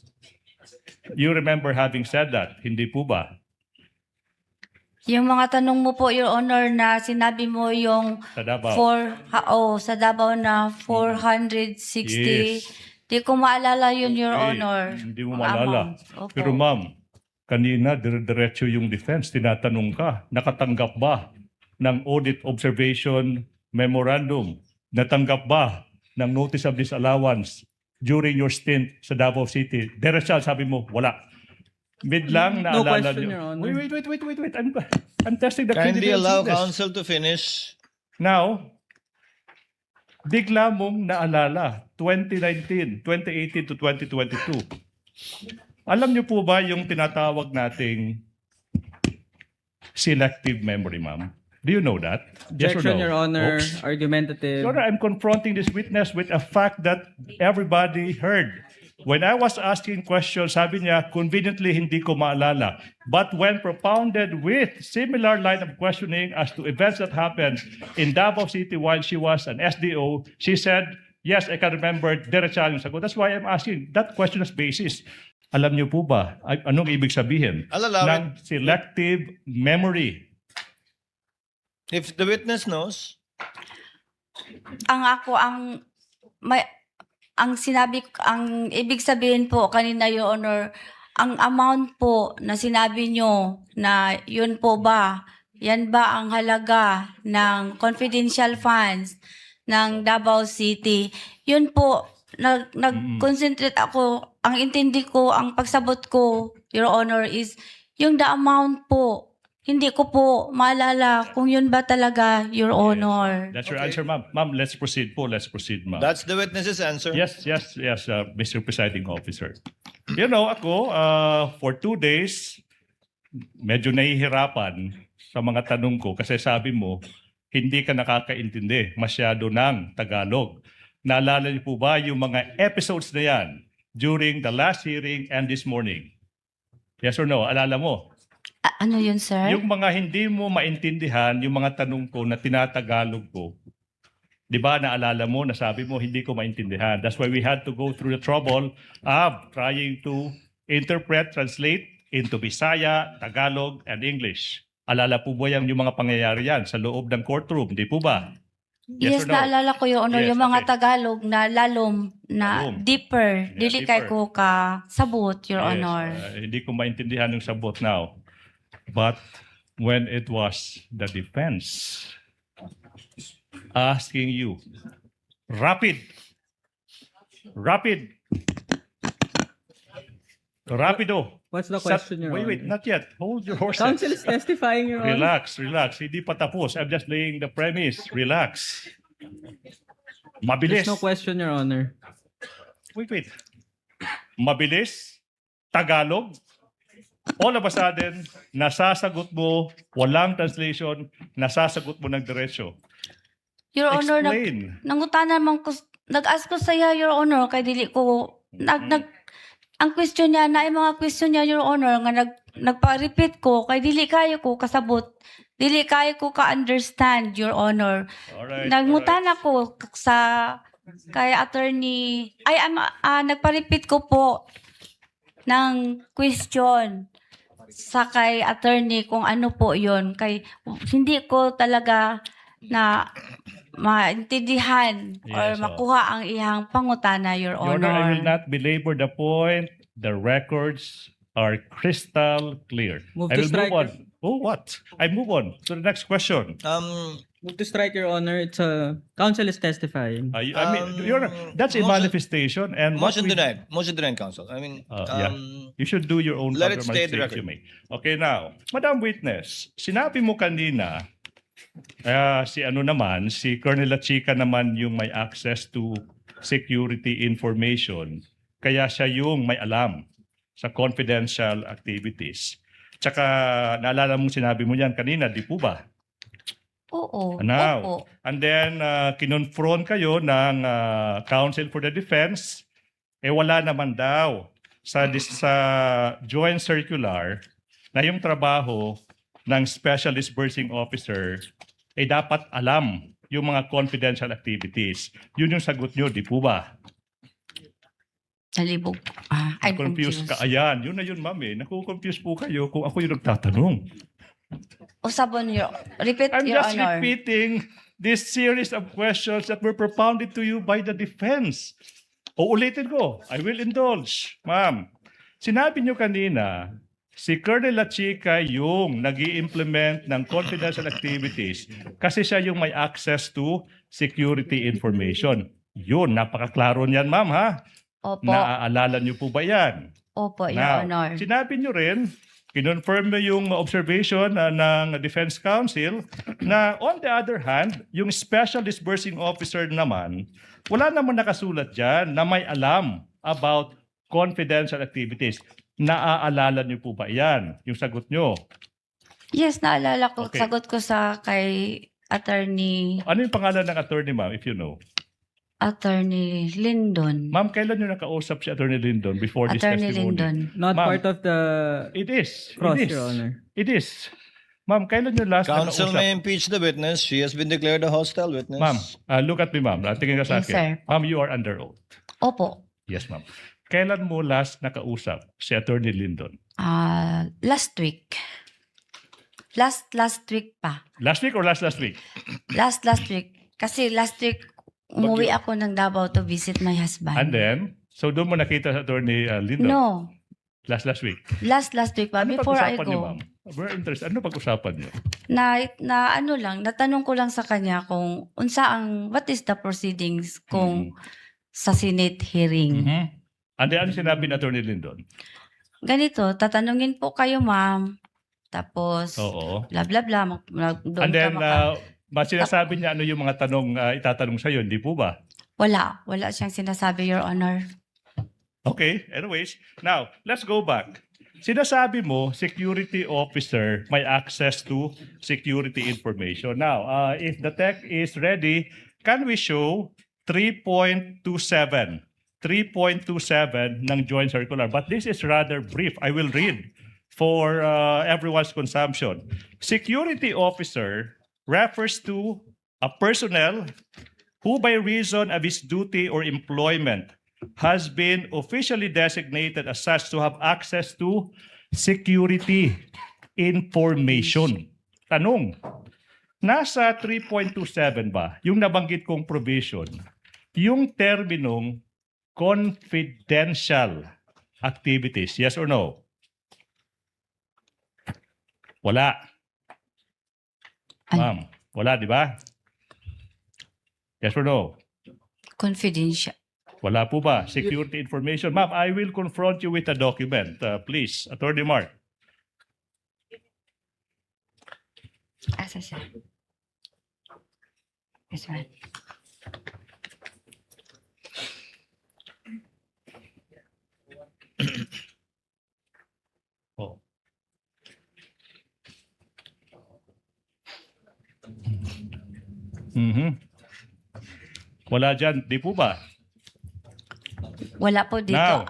You remember having said that, hindi po ba?
Yung mga tanong mo po, Your Honor, na sinabi mo yung
Sa Davao?
sa Davao na 460.
Yes.
Di ko maalala yun, Your
Okay,
Honor.
Hindi mo
Ang
maalala.
amount. Opo.
Pero ma'am, kanina dire-diretso yung defense. Tinatanong ka, nakatanggap ba ng audit observation memorandum? Natanggap ba ng notice of disallowance during your stint sa Davao City? Diretso, sabi mo, wala. Biglang
No
naalala
question,
niyo.
Your Honor.
Wait. I'm testing the
Kindly
credibility
allow
of this.
counsel to finish.
Now, bigla mong naalala, 2019, 2018 to 2022. Alam niyo po ba yung tinatawag nating selective memory, ma'am? Do you know that? Yes or
Objection,
no?
Your Honor.
Oops.
Argumentative.
Your Honor, I'm confronting this witness with a fact that everybody heard. When I was asking questions, sabi niya, conveniently hindi ko maalala. But when propounded with similar line of questioning as to events that happened in Davao City while she was an SDO, she said, yes, I can remember, diretsa yung sagot. That's why I'm asking that question as basis. Alam niyo po ba, anong ibig sabihin
I'll allow
ng selective memory?
If the witness knows,
Ang ibig sabihin po kanina, Your Honor, ang amount po na sinabi nyo na yun po ba, yan ba ang halaga ng confidential funds ng Davao City? Yun po, nag-concentrate ako, ang intindi ko, ang pagsabot ko, Your Honor, is yung the amount po. Hindi ko po maalala kung yun ba talaga, Your Honor.
That's your
Okay.
answer, ma'am. Ma'am, let's proceed po. Let's proceed, ma'am.
that's the witness's answer.
Yes, Mr. Presiding Officer. You know, ako, for 2 days, medyo nahihirapan sa mga tanong ko kasi sabi mo, hindi ka nakakaintindi masyado ng Tagalog. Naalala niyo po ba yung mga episodes na yan during the last hearing and this morning? Yes or no? Alala mo?
Ano yun, sir?
Yung mga hindi mo maintindihan, yung mga tanong ko na tinatagalog ko, di ba naalala mo, nasabi mo, hindi ko maintindihan. That's why we had to go through the trouble of trying to interpret, translate into Bisaya, Tagalog, and English. Alala po ba yung mga pangyayari yan sa loob ng courtroom? Di po ba?
Yes,
or no?
naalala ko, Your Honor,
Yes,
yung mga
okay.
Tagalog na lalom, na
Lalom.
deeper,
Yeah,
dili kay
deeper.
ko ka sabot, Your
Yes,
Honor.
hindi ko maintindihan yung sabot now. But when it was the defense asking you, rapido,
What's the question, Your
wait,
Honor?
not yet. Hold your horses.
Counsel is testifying, Your Honor.
Relax. Hindi pa tapos. I'm just laying the premise. Relax. Mabilis.
There's no question, Your Honor.
Wait. Mabilis, Tagalog, all of a sudden, nasasagot mo, walang translation, nasasagot mo ng diretso.
Your Honor,
Explain.
nangutana naman ko, nag-ask ko saya, Your Honor, kay dili ko, ang question niya, na mga question niya, Your Honor, nga nagpa-repeat ko, kay dili kayo ko kasabot, dili kayo ko ka-understand, Your Honor.
Alright.
Nagmutan ako sa kay attorney, nagpa-repeat ko po ng question sa kay attorney kung ano po yon, kay hindi ko talaga na maintindihan or
Yes,
makuha ang ihang pangutana, Your
Your Honor, I will
Honor.
not belabor the point. The records are crystal clear.
Move
I
to
will
strike.
move on. Oh, what? I move on to the next question.
Move to strike, Your Honor. It's counsel is testifying.
I mean, Your Honor, that's a
motion-
manifestation and what
Motion
we-
denied. Motion denied, counsel. I mean,
Yeah. You should do your own
Let it stay the
manifestation,
record.
you may. Okay, now, Madam Witness, sinabi mo kanina, si Colonel Lachica naman yung may access to security information, kaya siya yung may alam sa confidential activities. Tsaka, naalala mo sinabi mo yan kanina, di po ba?
Oo.
Now,
Opo.
and then, kinonfront kayo ng Counsel for the Defense, wala naman daw sa joint circular na yung trabaho ng Special Disbursing Officer dapat alam yung mga confidential activities. Yun yung sagot nyo, di po ba?
Nalibog. I'm
Confused
confused.
ka. Ayan, yun na yun, ma'am eh. Naku-confuse po kayo kung ako yung nagtatanong.
Usabon, repeat,
I'm
Your
just
Honor.
repeating this series of questions that were propounded to you by the defense. Uulitin ko. I will indulge. Ma'am, sinabi nyo kanina, si Colonel Lachica yung nag-i-implement ng confidential activities kasi siya yung may access to security information. Yun, napakaklaro niyan, ma'am, ha?
Opo.
Naaalala niyo po ba yan?
Opo, Your
Now,
Honor.
sinabi nyo rin, kinonfirm mo yung observation ng Defense Counsel na on the other hand, yung Special Disbursing Officer naman, wala naman nakasulat dyan na may alam about confidential activities. Naaalala niyo po ba yan? Yung sagot nyo.
Yes, naalala ko.
Okay.
Sagot ko sa kay attorney
Ano yung pangalan ng attorney, ma'am, if you know?
Lyndon.
Ma'am, kailan nyo nakausap si Attorney Lyndon before this
Attorney
testimony?
Lyndon.
Not
Ma'am.
part of the
It is.
cross,
It is.
Your Honor.
It is. Ma'am, kailan nyo last
counsel
nakausap?
may impeach the witness. She has been declared a hostile witness.
Ma'am, look at me, ma'am. Tingin ka sa
Yes,
akin.
sir.
Ma'am, you are under oath.
Opo.
Yes, ma'am. Kailan mo last nakausap si Attorney Lyndon?
Last week. Last week pa.
Last week or last week?
Last week. Kasi last week, umuwi ako ng Davao to visit my husband.
And then, so doon mo nakita sa Attorney Lyndon?
No.
Last week.
Last week pa.
Ano
Before I
pag-usapan niyo,
go.
ma'am? Very interesting. Ano pag-usapan niyo?
Na ano lang, natanong ko lang sa kanya kung what is the proceedings kung sa Senate hearing.
Mhm. And then, ano sinabi ni Attorney Lyndon?
Ganito, tatanungin po kayo, ma'am. Tapos,
Oo.
bla bla bla. Doon
And then,
ka
sinasabi niya ano yung mga tanong itatanong sa'yo, hindi po ba?
Wala siyang sinasabi, Your Honor.
Okay, anyways. Now, let's go back. Sinasabi mo, security officer may access to security information. Now, if the tech is ready, can we show 3.27? 3.27 ng joint circular. But this is rather brief. I will read for everyone's consumption. Security officer refers to a personnel who by reason of his duty or employment has been officially designated as such to have access to security information. Tanong, nasa 3.27 ba, yung nabanggit kong provision, yung terminong confidential activities, yes or no? Wala.
Ay.
Ma'am, wala, di ba? Yes or no?
Confidential.
Wala po ba? Security information. Ma'am, I will confront you with a document. Please, Attorney Mark.
Asa siya? Yes, ma'am.
Oh. Mhm. Wala dyan, di po ba?
Wala po dito.
Now,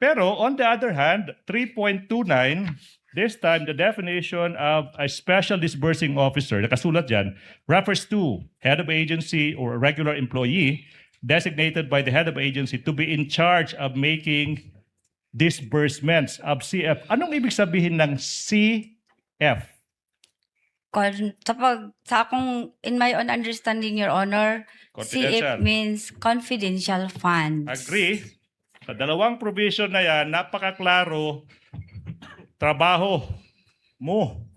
pero on the other hand, 3.29, this time the definition of a special disbursing officer, nakasulat dyan, refers to head of agency or a regular employee designated by the head of agency to be in charge of making disbursements of CF. Anong ibig sabihin ng CF?
Sa akong, in my own understanding, Your Honor,
Confidential.
CF means confidential funds.
Agree. Sa dalawang provision na yan, napakaklaro, trabaho mo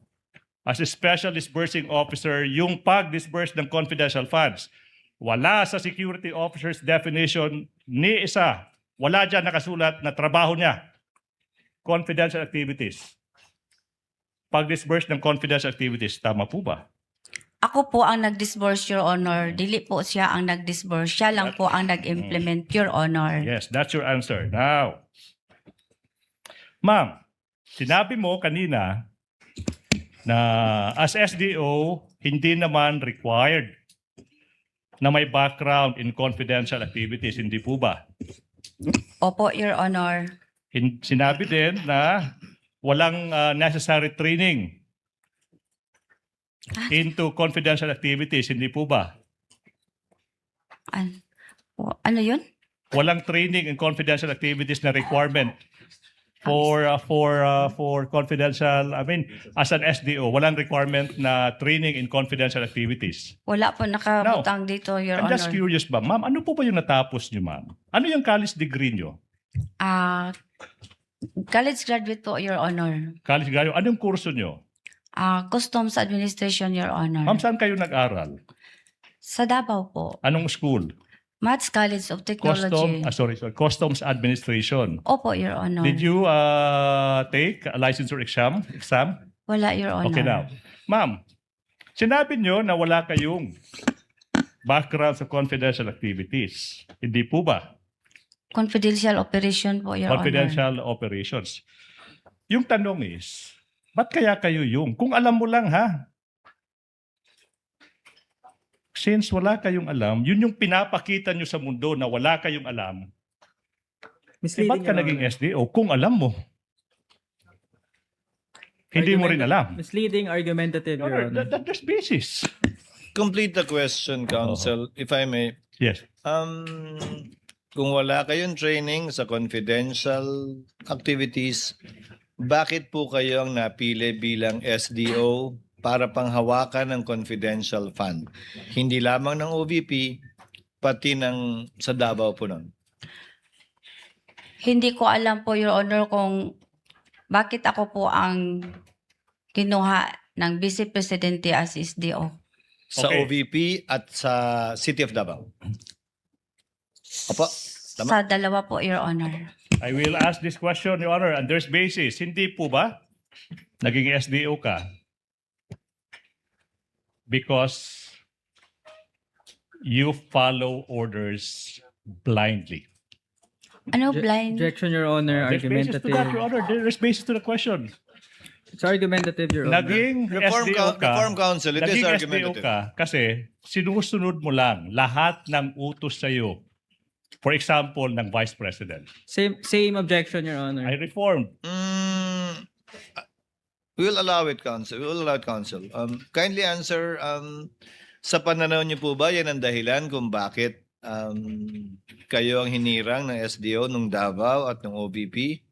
as a special disbursing officer yung pag-disburse ng confidential funds. Wala sa security officer's definition ni isa. Wala dyan nakasulat na trabaho niya. Confidential activities. Pag-disburse ng confidential activities, tama po ba?
Ako po ang nag-disburse, Your Honor. Dili po siya ang nag-disburse. Siya lang po ang nag-implement, Your Honor.
Yes, that's your answer. Now, ma'am, sinabi mo kanina na as SDO, hindi naman required na may background in confidential activities. Hindi po ba?
Opo, Your Honor.
Sinabi din na walang necessary training into confidential activities. Hindi po ba?
Ano yun?
Walang training in confidential activities na requirement for confidential, I mean, as an SDO, walang requirement na training in confidential activities.
Wala po nakabutang dito, Your
I'm
Honor.
just curious ba, ma'am, ano po ba yung natapos niyo, ma'am? Ano yung college degree niyo?
College graduate po, Your Honor.
College graduate, anong kurso niyo?
Customs Administration, Your Honor.
Ma'am, saan kayo nag-aral?
Sa Davao po.
Anong school?
Maths College of Technology.
Customs Administration.
Opo, Your Honor.
Did you take a licensure exam?
Wala, Your Honor.
Okay now. Ma'am, sinabi niyo na wala kayong background sa confidential activities. Hindi po ba?
Confidential operation po, Your Honor.
Confidential operations. Yung tanong is, ba't kaya kayo yung? Kung alam mo lang ha, since wala kayong alam, yun yung pinapakita nyo sa mundo na wala kayong alam, ba't ka
Your
naging
Honor.
SDO kung alam mo? Hindi mo rin alam.
Misleading, argumentative,
Your
Your
Honor,
Honor.
there's basis.
Complete the question, Counsel, if I may.
Yes.
Kung wala kayong training sa confidential activities, bakit po kayo ang napili bilang SDO para panghawakan ng confidential fund? Hindi lamang ng OVP, pati ng sa Davao po nun.
Hindi ko alam po, Your Honor, kung bakit ako po ang kinuha ng Vice Presidente as SDO.
Sa
Okay.
OVP at sa City of Davao. Opo, tama.
Sa dalawa po, Your Honor.
I will ask this question, Your Honor, and there's basis. Hindi po ba naging SDO ka because you follow orders blindly?
Ano, blind?
Objection, Your Honor.
There's basis to that, Your
Argumentative.
Honor. There's basis to the question.
It's argumentative, Your Honor.
Naging
Reform,
SDO ka.
Reform Council, it is
Naging SDO
argumentative.
ka kasi sinusunod mo lang lahat ng utos sa'yo. For example, ng Vice President.
Same objection, Your Honor.
I reformed.
We will allow it, Council. We will allow it, Council. Kindly answer, sa pananaw niyo po ba yan ang dahilan kung bakit kayo ang hinirang ng SDO nung Davao at ng OVP?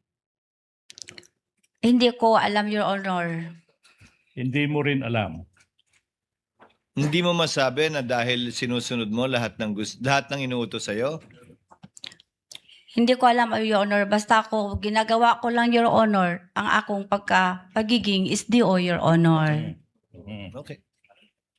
Hindi ko alam, Your Honor.
Hindi mo rin alam.
Hindi mo masabi na dahil sinusunod mo lahat ng inuutos sa'yo?
Hindi ko alam, Your Honor. Basta ako, ginagawa ko lang, Your Honor, ang akong pagiging SDO, Your Honor.
Okay.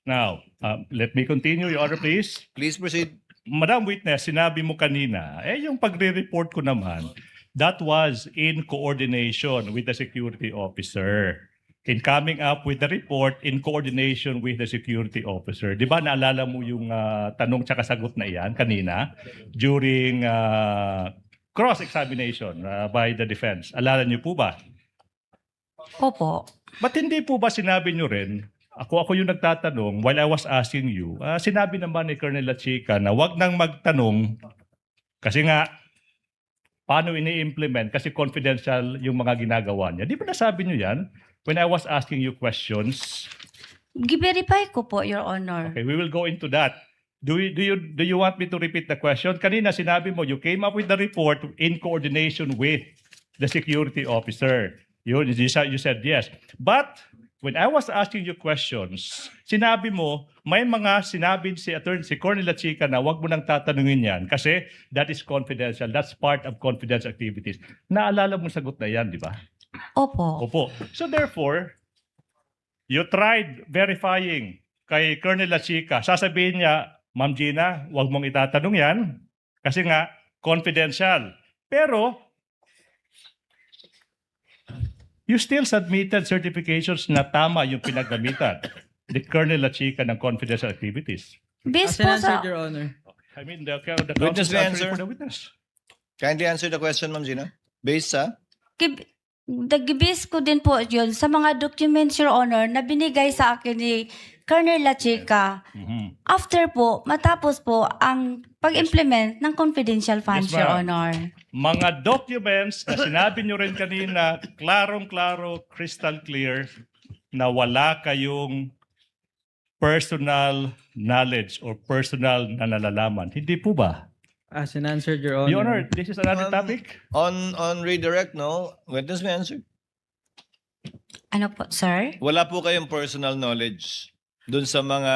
Now, let me continue, Your Honor, please.
Please proceed.
Madam Witness, sinabi mo kanina, yung pagre-report ko naman, that was in coordination with the security officer. In coming up with the report in coordination with the security officer. Di ba naalala mo yung tanong tsaka sagot na iyan kanina during cross-examination by the defense? Alala niyo po ba?
Opo.
Ba't hindi po ba sinabi niyo rin, ako yung nagtatanong while I was asking you, sinabi naman ni Colonel Lachica na wag nang magtanong kasi nga, paano ini-implement kasi confidential yung mga ginagawa niya. Di ba nasabi niyo yan when I was asking you questions?
Gi-verify ko po, Your Honor.
Okay, we will go into that. Do you want me to repeat the question? Kanina sinabi mo, you came up with the report in coordination with the security officer. You said yes. But when I was asking you questions, sinabi mo, may mga sinabi si Colonel Lachica na wag mo nang tatanungin yan kasi that is confidential. That's part of confidential activities. Naalala mo sagot na yan, di ba?
Opo.
Opo. So therefore, you tried verifying kay Colonel Lachica. Sasabihin niya, Ma'am Gina, wag mong itatanong yan kasi nga confidential. Pero you still submitted certifications na tama yung pinagamitan ni Colonel Lachica ng confidential activities.
Based
As
po
an
sa...
answer, Your Honor.
I mean, the
Witness
counsel
may
answering
answer.
for the witness.
Kindly answer the question, Ma'am Gina. Based sa?
Nag-base ko din po yun sa mga documents, Your Honor, na binigay sa akin ni Colonel Lachica.
Mhm.
After po, matapos po ang pag-implement ng confidential funds,
Yes,
Your
ma'am.
Honor.
Mga documents na sinabi nyo rin kanina, klarong-klaro, crystal clear, na wala kayong personal knowledge or personal na nalalaman. Hindi po ba?
As an answer, Your Honor.
Your Honor, this is another topic.
On redirect, no? Witness may answer.
Ano po, sir?
Wala po kayong personal knowledge dun sa mga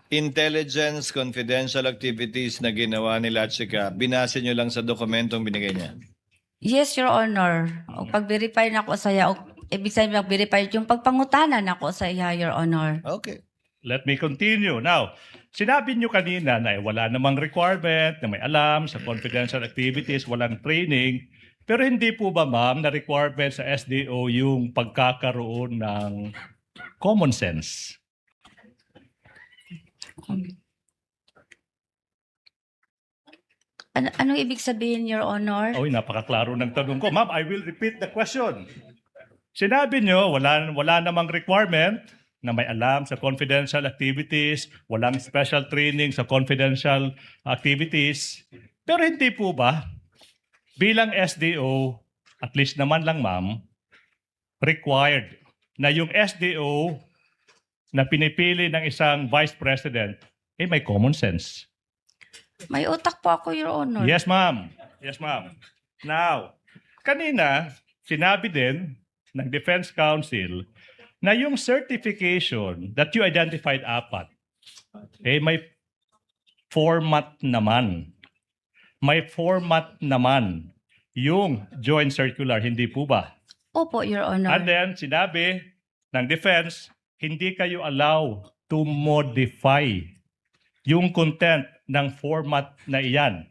intelligence confidential activities na ginawa ni Lachica. Binase nyo lang sa dokumentong binigay niya.
Yes, Your Honor. O pag-verify na ako sa iya, ibig sabihin mag-verify yung pagpangutanan ako sa iya, Your Honor.
Okay.
Let me continue. Now, sinabi nyo kanina na wala namang requirement, na may alam sa confidential activities, walang training. Pero hindi po ba, ma'am, na requirement sa SDO yung pagkakaroon ng common sense?
Anong ibig sabihin, Your Honor?
Oy, napakaklaro ng tanong ko. Ma'am, I will repeat the question. Sinabi nyo, wala namang requirement na may alam sa confidential activities, walang special training sa confidential activities. Pero hindi po ba, bilang SDO, at least naman lang ma'am, required na yung SDO na pinipili ng isang vice president, may common sense.
May utak po ako, Your Honor.
Yes, ma'am. Yes, ma'am. Now, kanina, sinabi din ng Defense Counsel na yung certification that you identified apat, may format naman. May format naman yung joint circular, hindi po ba?
Opo, Your Honor.
And then, sinabi ng defense, hindi kayo allow to modify yung content ng format na iyan.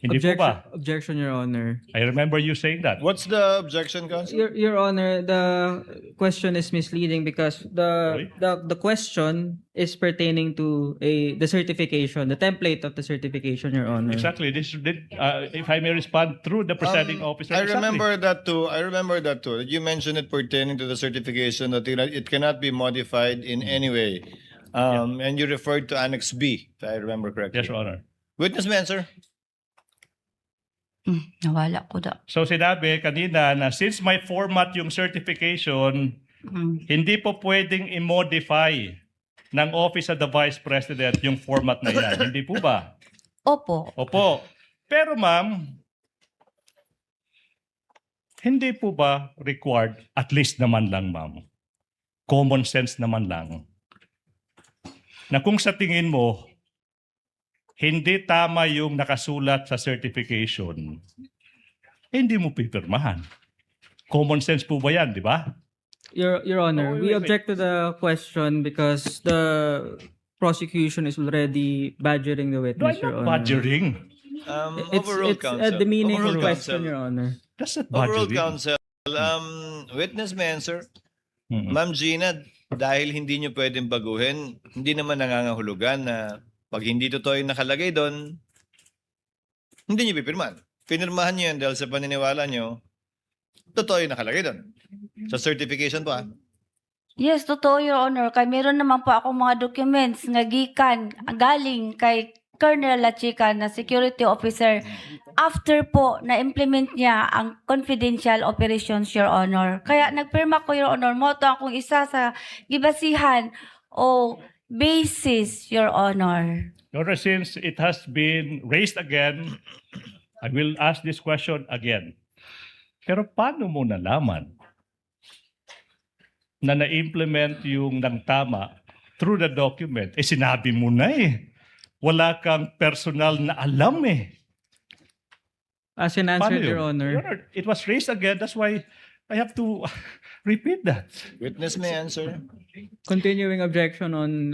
Hindi po ba?
Objection, Your Honor.
I remember you saying that.
What's the objection, Counsel?
Your Honor, the question is misleading because the question is pertaining to the certification, the template of the certification, Your Honor.
Exactly. If I may respond through the presiding officer.
I
exactly.
remember that too. You mentioned it pertaining to the certification that it cannot be modified in any way. And you referred to Annex B, if I remember correctly.
Yes, Your Honor.
Witness may answer.
Nawala ko da.
So sinabi kanina na since may format yung certification, hindi po pwedeng i-modify ng Office of the Vice President yung format na yan. Hindi po ba?
Opo.
Opo. Pero ma'am, hindi po ba required, at least naman lang ma'am, common sense naman lang, na kung sa tingin mo, hindi tama yung nakasulat sa certification, hindi mo pipirmahan. Common sense po ba yan, di ba?
Your Honor,
Oh,
we
wait.
object to the question because the prosecution is already badgering the
No,
witness,
I'm
Your
not
Honor.
badgering.
Overruled,
It's
Counsel.
a demeaning
Overruled,
question,
Counsel.
Your Honor.
That's not
Overruled,
badgering.
Counsel. Witness may answer.
Mm-mm.
Ma'am Gina, dahil hindi nyo pwedeng baguhin, hindi naman nangangahulugan na pag hindi totoo yung nakalagay doon, hindi nyo pipirmahan. Pinirmahan nyo yan dahil sa paniniwala nyo, totoo yung nakalagay doon. Sa certification po
Yes, totoo, Your Honor. Kaya meron naman po ako mga documents nga galing kay Colonel Lachica na security officer after po na-implement niya ang confidential operations, Your Honor. Kaya nagpirma ko, Your Honor, mo to akong isa sa gibasihan o basis, Your Honor?
Your Honor, since it has been raised again, I will ask this question again. Pero paano mo nalaman na na-implement yung ng tama through the document? Sinabi mo na eh. Wala kang personal na alam eh.
As in
Paano
answered,
yun?
Your Honor.
Your Honor, it was raised again. That's why I have to repeat that.
Witness may answer.
Continuing objection on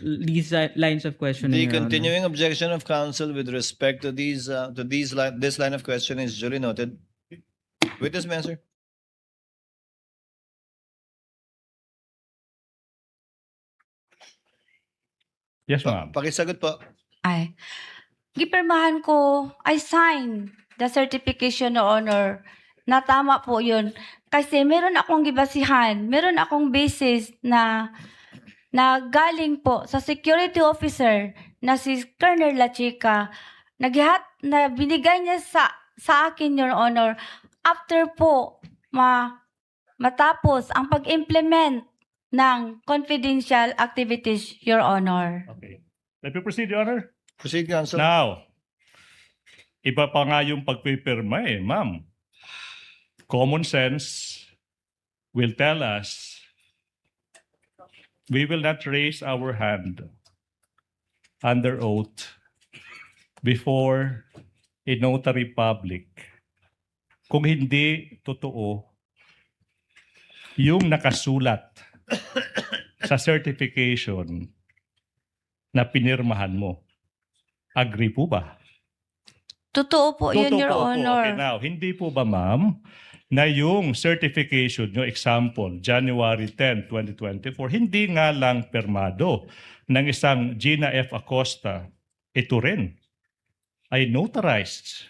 these lines of questioning,
The
Your Honor.
continuing objection of counsel with respect to this line of question is duly noted. Witness may answer.
Yes, ma'am.
Pakisagot po.
Ay, gipirmahan ko, I sign the certification, Your Honor, na tama po yun. Kasi meron akong gibasihan, meron akong basis na galing po sa security officer na si Colonel La Chica, na binigay niya sa akin, Your Honor, after po matapos ang pag-implement ng confidential activities, Your Honor.
Okay. Let me proceed, Your Honor.
Proceed, counsel.
Now, iba pa nga yung pagpipirma eh, ma'am. Common sense will tell us we will not raise our hand under oath before a notary public kung hindi totoo yung nakasulat sa certification na pinirmahan mo. Agree po ba?
Totoo po yun,
Totoo
Your
po.
Honor.
Okay, now, hindi po ba, ma'am, na yung certification nyo, example, January 10, 2024, hindi nga lang permado ng isang Gina F. Acosta, ito rin ay notarized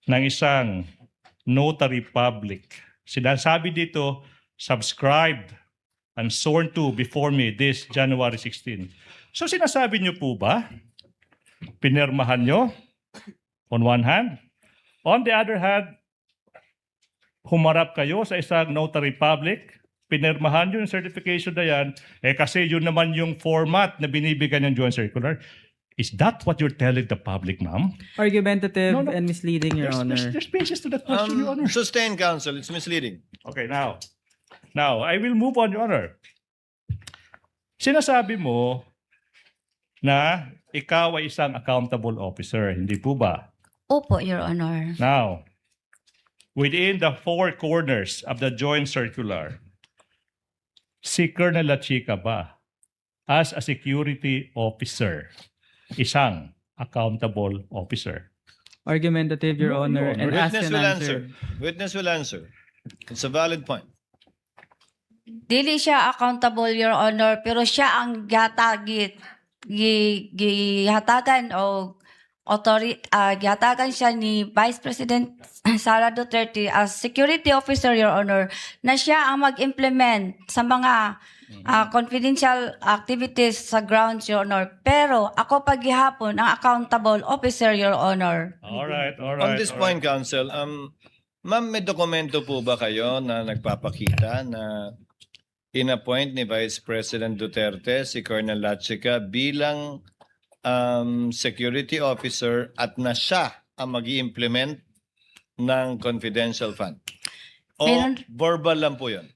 ng isang notary public. Sinasabi dito, subscribed and sworn to before me this January 16. So sinasabi nyo po ba, pinirmahan nyo on one hand? On the other hand, humarap kayo sa isang notary public, pinirmahan yun yung certification na yan, kasi yun naman yung format na binibigyan ng joint circular. Is that what you're telling the public, ma'am?
Argumentative
No, no.
and misleading, Your Honor.
There's basis to that question, Your Honor.
Sustain, counsel. It's misleading.
Okay, now, I will move on, Your Honor. Sinasabi mo na ikaw ay isang accountable officer, hindi po ba?
Opo, Your Honor.
Now, within the four corners of the joint circular, si Colonel La Chica ba, as a security officer, isang accountable officer?
Argumentative, Your
No,
Honor,
Your
and
Honor.
asked
Witness
and
will answer.
answered.
Witness will answer. It's a valid point.
Dili siya accountable, Your Honor, pero siya ang gihatagan o gihatagan siya ni Vice President Sara Duterte as security officer, Your Honor, na siya ang mag-implement sa mga confidential activities sa grounds, Your Honor. Pero ako paghihapon ang accountable officer, Your Honor.
All right.
On this point, counsel, ma'am, may dokumento po ba kayo na nagpapakita na in-appoint ni Vice President Duterte si Colonel La Chica bilang security officer at na siya ang mag-i-implement ng confidential fund? O
Meron-
verbal lang po yun?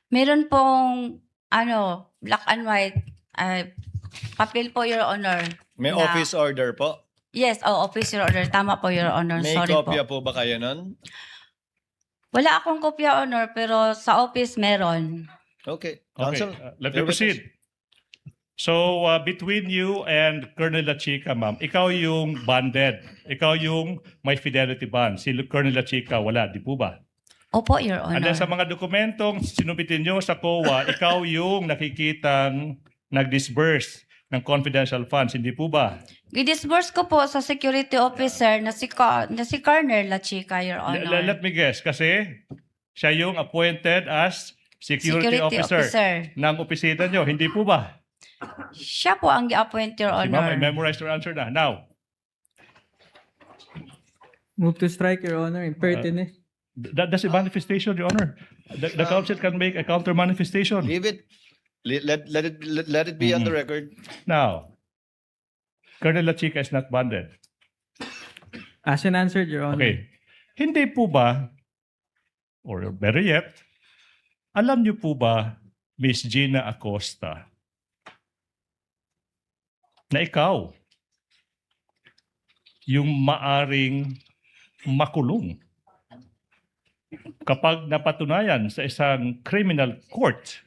Meron pong black and white papel po, Your Honor.
May
Na-
office order po?
Yes, officer order. Tama po, Your Honor.
May
Sorry
kopya
po.
po ba kayo nun?
Wala akong kopya, Honor, pero sa office meron.
Okay.
Okay,
Counsel,
let me
your
proceed.
witness.
So, between you and Colonel La Chica, ma'am, ikaw yung bonded. Ikaw yung may fidelity bond. Si Colonel La Chica, wala. Di po ba?
Opo, Your
And
Honor.
then sa mga dokumentong sinubitin nyo sa COA, ikaw yung nakikitang nag-disburse ng confidential funds. Hindi po ba?
Gidisburse ko po sa security officer na si Colonel La Chica, Your Honor.
Let me guess. Kasi siya yung appointed as security officer ng opisina nyo. Hindi po ba?
Siya po ang gi-appoint, Your
Si ma'am, I
Honor.
memorized your answer na. Now,
Move to strike, Your Honor. Impertinent.
that's a manifestation, Your Honor. The council can make a counter manifestation.
Leave it. Let it be on the record.
Now, Colonel La Chica is not bonded.
Asked and answered, Your Honor.
Okay. Hindi po ba, or better yet, alam niyo po ba, Miss Gina Acosta, na ikaw yung maaring makulong kapag napatunayan sa isang criminal court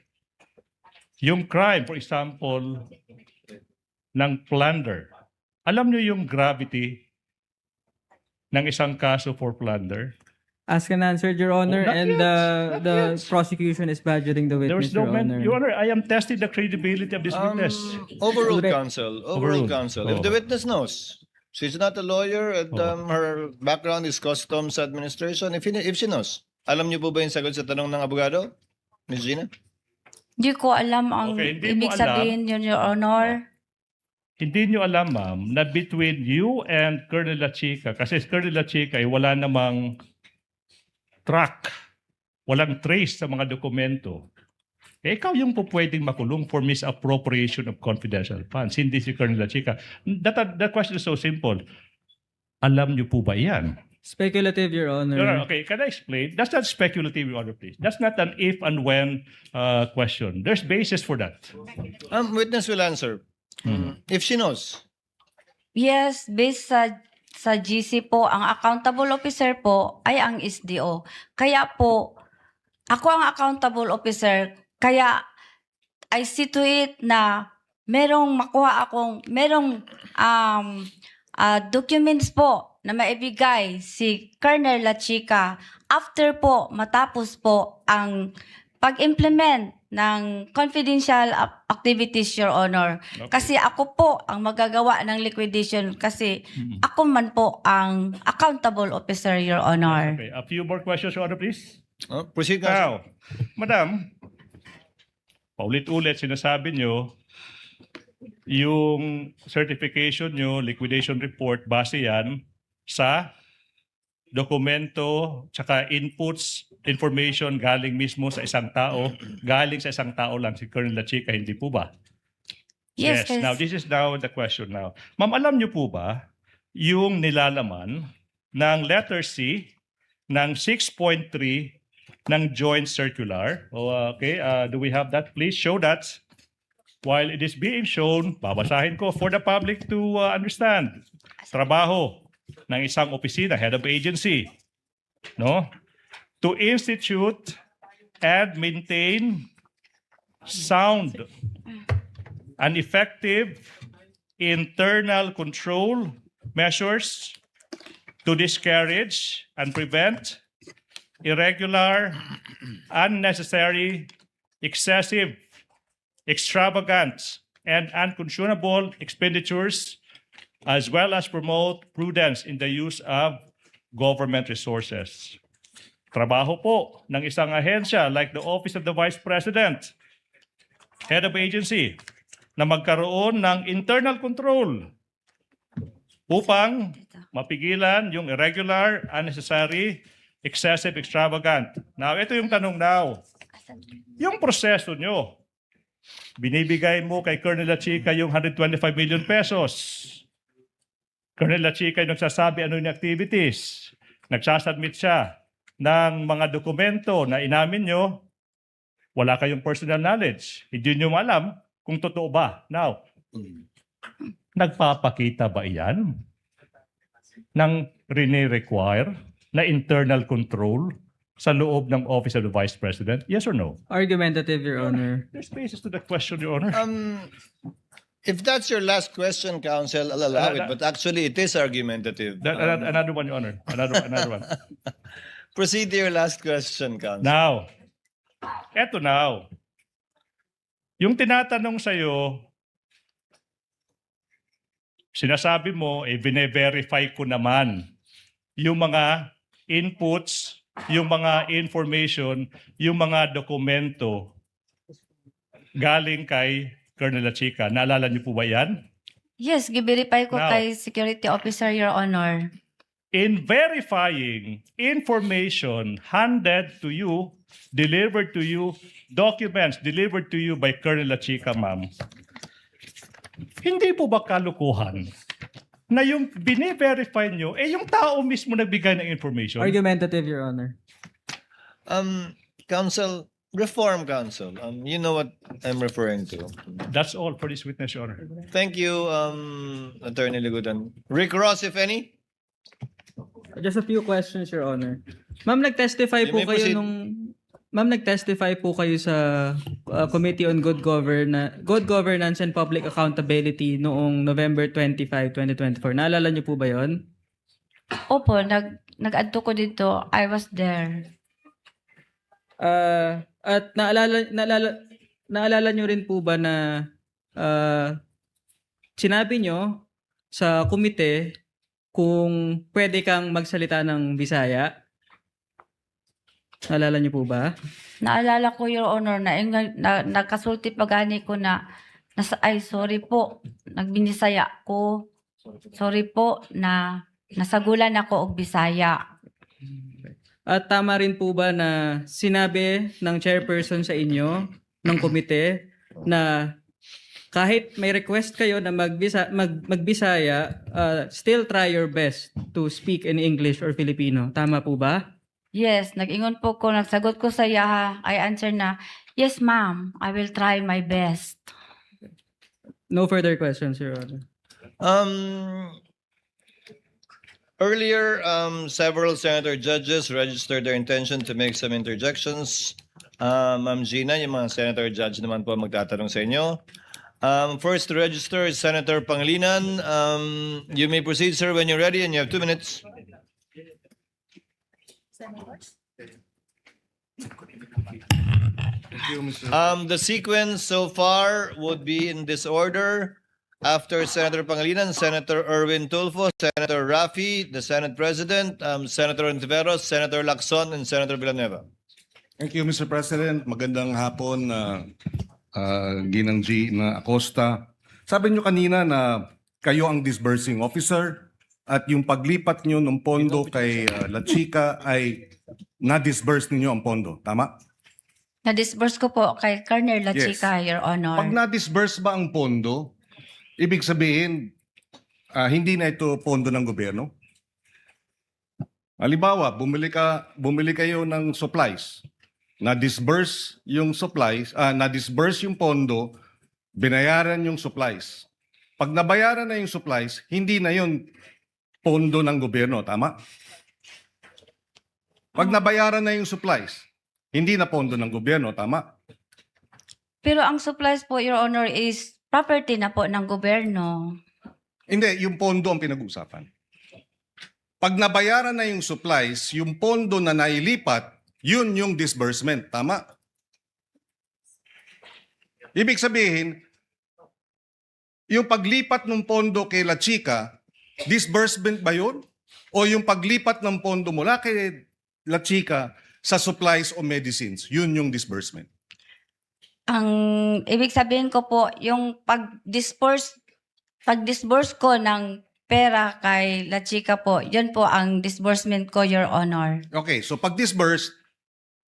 yung crime, for example, ng plunder. Alam niyo yung gravity ng isang kaso for plunder?
Asked and answered, Your Honor,
not
and
yet. Not
the
yet.
prosecution is badgering the
There's
witness,
no
Your Honor.
Your Honor, I am testing the credibility of this witness.
Overruled,
Correct.
counsel.
Overruled.
Overruled, counsel. If
Oh.
the witness knows, she's not a lawyer, and
Oh.
her background is customs administration. If she knows, alam niyo po ba yung sagot sa tanong ng abogado, Ms. Gina?
Hindi ko alam ang
Okay, hindi mo
ibig
alam.
sabihin yun, Your Honor.
Hindi nyo alam, ma'am, na between you and Colonel La Chica, kasi Colonel La Chica ay wala namang track, walang trace sa mga dokumento. Eh, ikaw yung po pwedeng makulong for misappropriation of confidential funds, hindi si Colonel La Chica. That question is so simple. Alam nyo po ba yan?
Speculative, Your Honor.
Your Honor, okay, can I explain? That's not speculative, Your Honor, please. That's not an if and when question. There's basis for that.
Witness will answer. If she knows.
Yes, based sa GC po, ang accountable officer po ay ang SDO. Kaya po, ako ang accountable officer, kaya I see to it na merong makuha akong, merong documents po na maibigay si Colonel La Chica after po, matapos po ang pag-implement ng confidential activities, Your Honor.
Okay.
Kasi ako po ang magagawa ng liquidation kasi ako man po ang accountable officer, Your Honor.
Okay, a few more questions, Your Honor, please.
Proceed, counsel.
Now, Madam, paulit-ulit sinasabi nyo, yung certification nyo, liquidation report, base yan sa dokumento, tsaka inputs, information galing mismo sa isang tao, galing sa isang tao lang, si Colonel La Chica, hindi po ba?
Yes, yes.
Now, this is now the question now. Ma'am, alam niyo po ba yung nilalaman ng letter C ng 6.3 ng joint circular? Okay, do we have that? Please show that. While it is being shown, babasahin ko for the public to understand. Trabaho ng isang opisina, head of agency, no? To institute and maintain sound and effective internal control measures to discourage and prevent irregular, unnecessary, excessive, extravagant, and unconscionable expenditures, as well as promote prudence in the use of government resources. Trabaho po ng isang ahensya like the Office of the Vice President, Head of Agency, na magkaroon ng internal control upang mapigilan yung irregular, unnecessary, excessive, extravagant. Now, ito yung tanong now. Yung proseso nyo, binibigay mo kay Colonel La Chica yung 125 million pesos. Colonel La Chica yung nagsasabi ano yung activities. Nagsasubmit siya ng mga dokumento na inamin nyo, wala kayong personal knowledge. Hindi nyo alam kung totoo ba. Now, nagpapakita ba iyan ng rene-require na internal control sa loob ng Office of the Vice President? Yes or no?
Argumentative, Your Honor.
There's basis to the question, Your Honor.
If that's your last question, counsel, I'll allow it. But actually, it is argumentative.
Another one, Your Honor. Another one.
Proceed to your last question, counsel.
Now, eto now. Yung tinatanong sa'yo, sinasabi mo, bine-verify ko naman yung mga inputs, yung mga information, yung mga dokumento galing kay Colonel La Chica. Naalala niyo po ba yan?
Yes, giverify ko
Now,
kay security officer, Your Honor.
In verifying information handed to you delivered to you, documents delivered to you by Colonel Lachica, ma'am. Hindi po ba kalukuhan na yung bine-verify nyo, yung tao mismo nagbigay ng information?
Argumentative, Your Honor.
Counsel, Reform Counsel, you know what I'm referring to.
That's all for this witness, Your Honor.
Thank you, Attorney Ligudan. Rick Ross, if any?
Just a few questions, Your Honor. Ma'am, nag-testify
You
po
may
kayo
proceed.
Ma'am, nag-testify po kayo sa Committee on Good Governance and Public Accountability noong November 25, 2024. Naalala niyo po ba 'yon?
Opo, nag-adto ko dito. I was there.
At naalala niyo rin po ba na sinabi niyo sa komite kung pwede kang magsalita ng Bisaya? Naalala niyo po ba?
Naalala ko, Your Honor, na nagkasulti pagani ko na ay sorry po, nagbinisaya ko. Sorry po na nasagulan ako og Bisaya.
At tama rin po ba na sinabi ng chairperson sa inyo ng komite na kahit may request kayo na magbisaya, still try your best to speak in English or Filipino. Tama po ba?
Yes, nag-ingon po ko, nagsagot ko sa iya, I answer na, yes ma'am, I will try my best.
No further questions, Your Honor.
Earlier, several senator judges registered their intention to make some interjections. Ma'am Gina, yung mga senator judge naman po magtatanong sa inyo. First to register is Senator Pangilinan. You may proceed, sir, when you're ready, and you have 2 minutes. The sequence so far would be in this order. After Senator Pangilinan, Senator Erwin Tulfo, Senator Rafi, the Senate President, Senator Ontiveros, Senator Lacson, and Senator Villanueva.
Thank you, Mr. President. Magandang hapon, Ginang G. na Acosta. Sabi niyo kanina na kayo ang disbursing officer at yung paglipat niyo ng pondo kay Lachica ay na-disburse ninyo ang pondo. Tama?
Na-disburse ko po kay Colonel Lachica, Your Honor.
Pag na-disburse ba ang pondo, ibig sabihin, hindi na ito pondo ng gobyerno? Halimbawa, bumili kayo ng supplies. Na-disburse yung supplies, na-disburse yung pondo, binayaran yung supplies. Pag nabayaran na yung supplies, hindi na yun pondo ng gobyerno, tama? Pag nabayaran na yung supplies, hindi na pondo ng gobyerno, tama?
Pero ang supplies po, Your Honor, is property na po ng gobyerno.
Hindi, yung pondo ang pinag-uusapan. Pag nabayaran na yung supplies, yung pondo na nailipat, yun yung disbursement. Tama? Ibig sabihin, yung paglipat ng pondo kay Lachica, disbursement ba yun? O yung paglipat ng pondo mula kay Lachica sa supplies o medicines, yun yung disbursement?
Ang ibig sabihin ko po, yung pag-disburse ko ng pera kay Lachica po, yun po ang disbursement ko, Your Honor.
Okay, so pag disburse,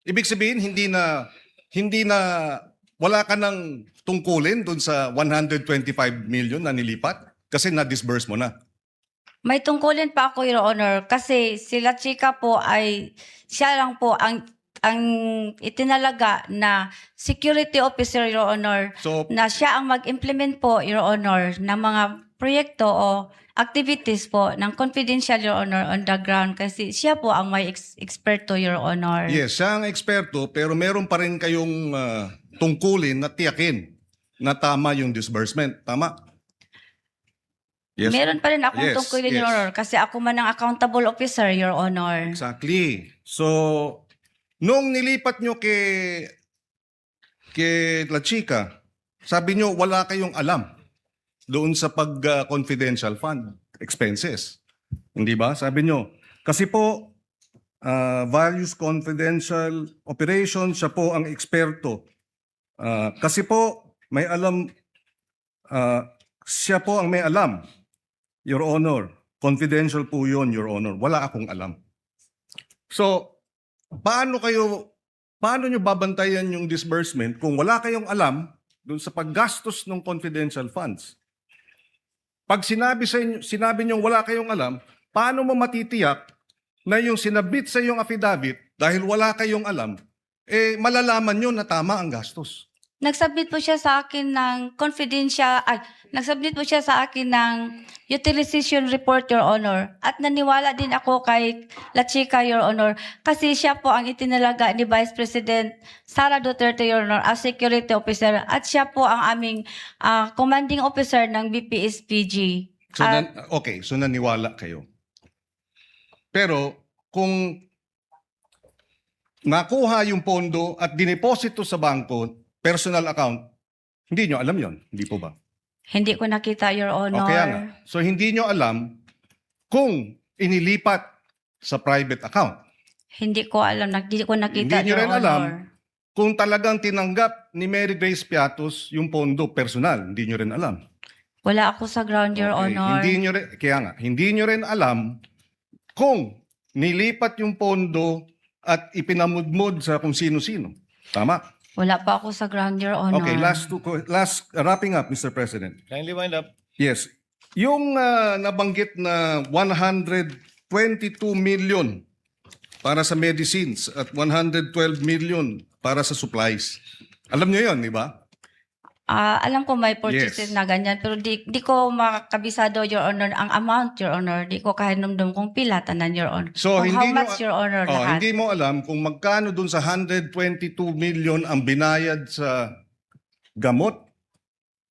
ibig sabihin hindi na wala ka nang tungkulin doon sa 125 million na nilipat kasi na-disburse mo na.
May tungkulin pa ako, Your Honor, kasi si Lachica po ay, siya lang po ang itinalaga na security officer, Your Honor,
So
na siya ang mag-implement po, Your Honor, ng mga proyekto o activities po ng confidential, Your Honor, on the ground kasi siya po ang may eksperto, Your Honor.
yes, siya ang eksperto pero meron pa rin kayong tungkulin na tiyakin na tama yung disbursement. Tama? Yes.
Meron pa rin akong
Yes,
tungkulin,
yes.
Your Honor, kasi ako man ang accountable officer, Your Honor.
Exactly. So, nung nilipat nyo kay Lachica, sabi nyo wala kayong alam doon sa pag-confidential fund expenses. Hindi ba? Sabi nyo, kasi po, values confidential operations, siya po ang eksperto. Kasi po, may alam, siya po ang may alam, Your Honor. Confidential po yun, Your Honor. Wala akong alam. So, paano kayo paano nyo babantayan yung disbursement kung wala kayong alam dun sa paggastos ng confidential funds? Pag sinabi nyo wala kayong alam, paano mo matitiyak na yung sinabit sa yung affidavit dahil wala kayong alam, malalaman nyo na tama ang gastos?
Nagsubmit po siya sa akin ng nagsubmit po siya sa akin ng utilization report, Your Honor. At naniwala din ako kay La Chica, Your Honor, kasi siya po ang itinalaga ni Vice President Sara Duterte, Your Honor, as security officer. At siya po ang aming commanding officer ng BPSPG.
So, so naniwala kayo. Pero kung nakuha yung pondo at dineposito sa bangko, personal account, hindi nyo alam yon, hindi po ba?
Hindi ko nakita, Your Honor.
Okay nga. So hindi nyo alam kung inilipat sa private account.
Hindi ko alam, hindi ko nakita,
Hindi nyo
Your
rin
Honor.
alam kung talagang tinanggap ni Mary Grace Piatos yung pondo personal. Hindi nyo rin alam.
Wala ako sa ground, Your
Okay,
Honor.
Hindi nyo rin alam kung nilipat yung pondo at ipinamudmod sa kung sino-sino. Tama?
Wala pa ako sa ground, Your Honor.
Okay, wrapping up, Mr. President.
Kindly wind up.
Yes. Yung nabanggit na 122 million para sa medicines at 112 million para sa supplies. Alam nyo yun, di ba?
Alam ko may purchases
Yes.
na ganyan, pero di ko makakabisado, Your Honor, ang amount, Your Honor. Di ko kahinumdum kung pila tanan, Your Honor.
So,
Kung how
hindi nyo-
much, Your Honor,
Oh,
lahat.
hindi mo alam kung magkano dun sa 122 million ang binayad sa gamot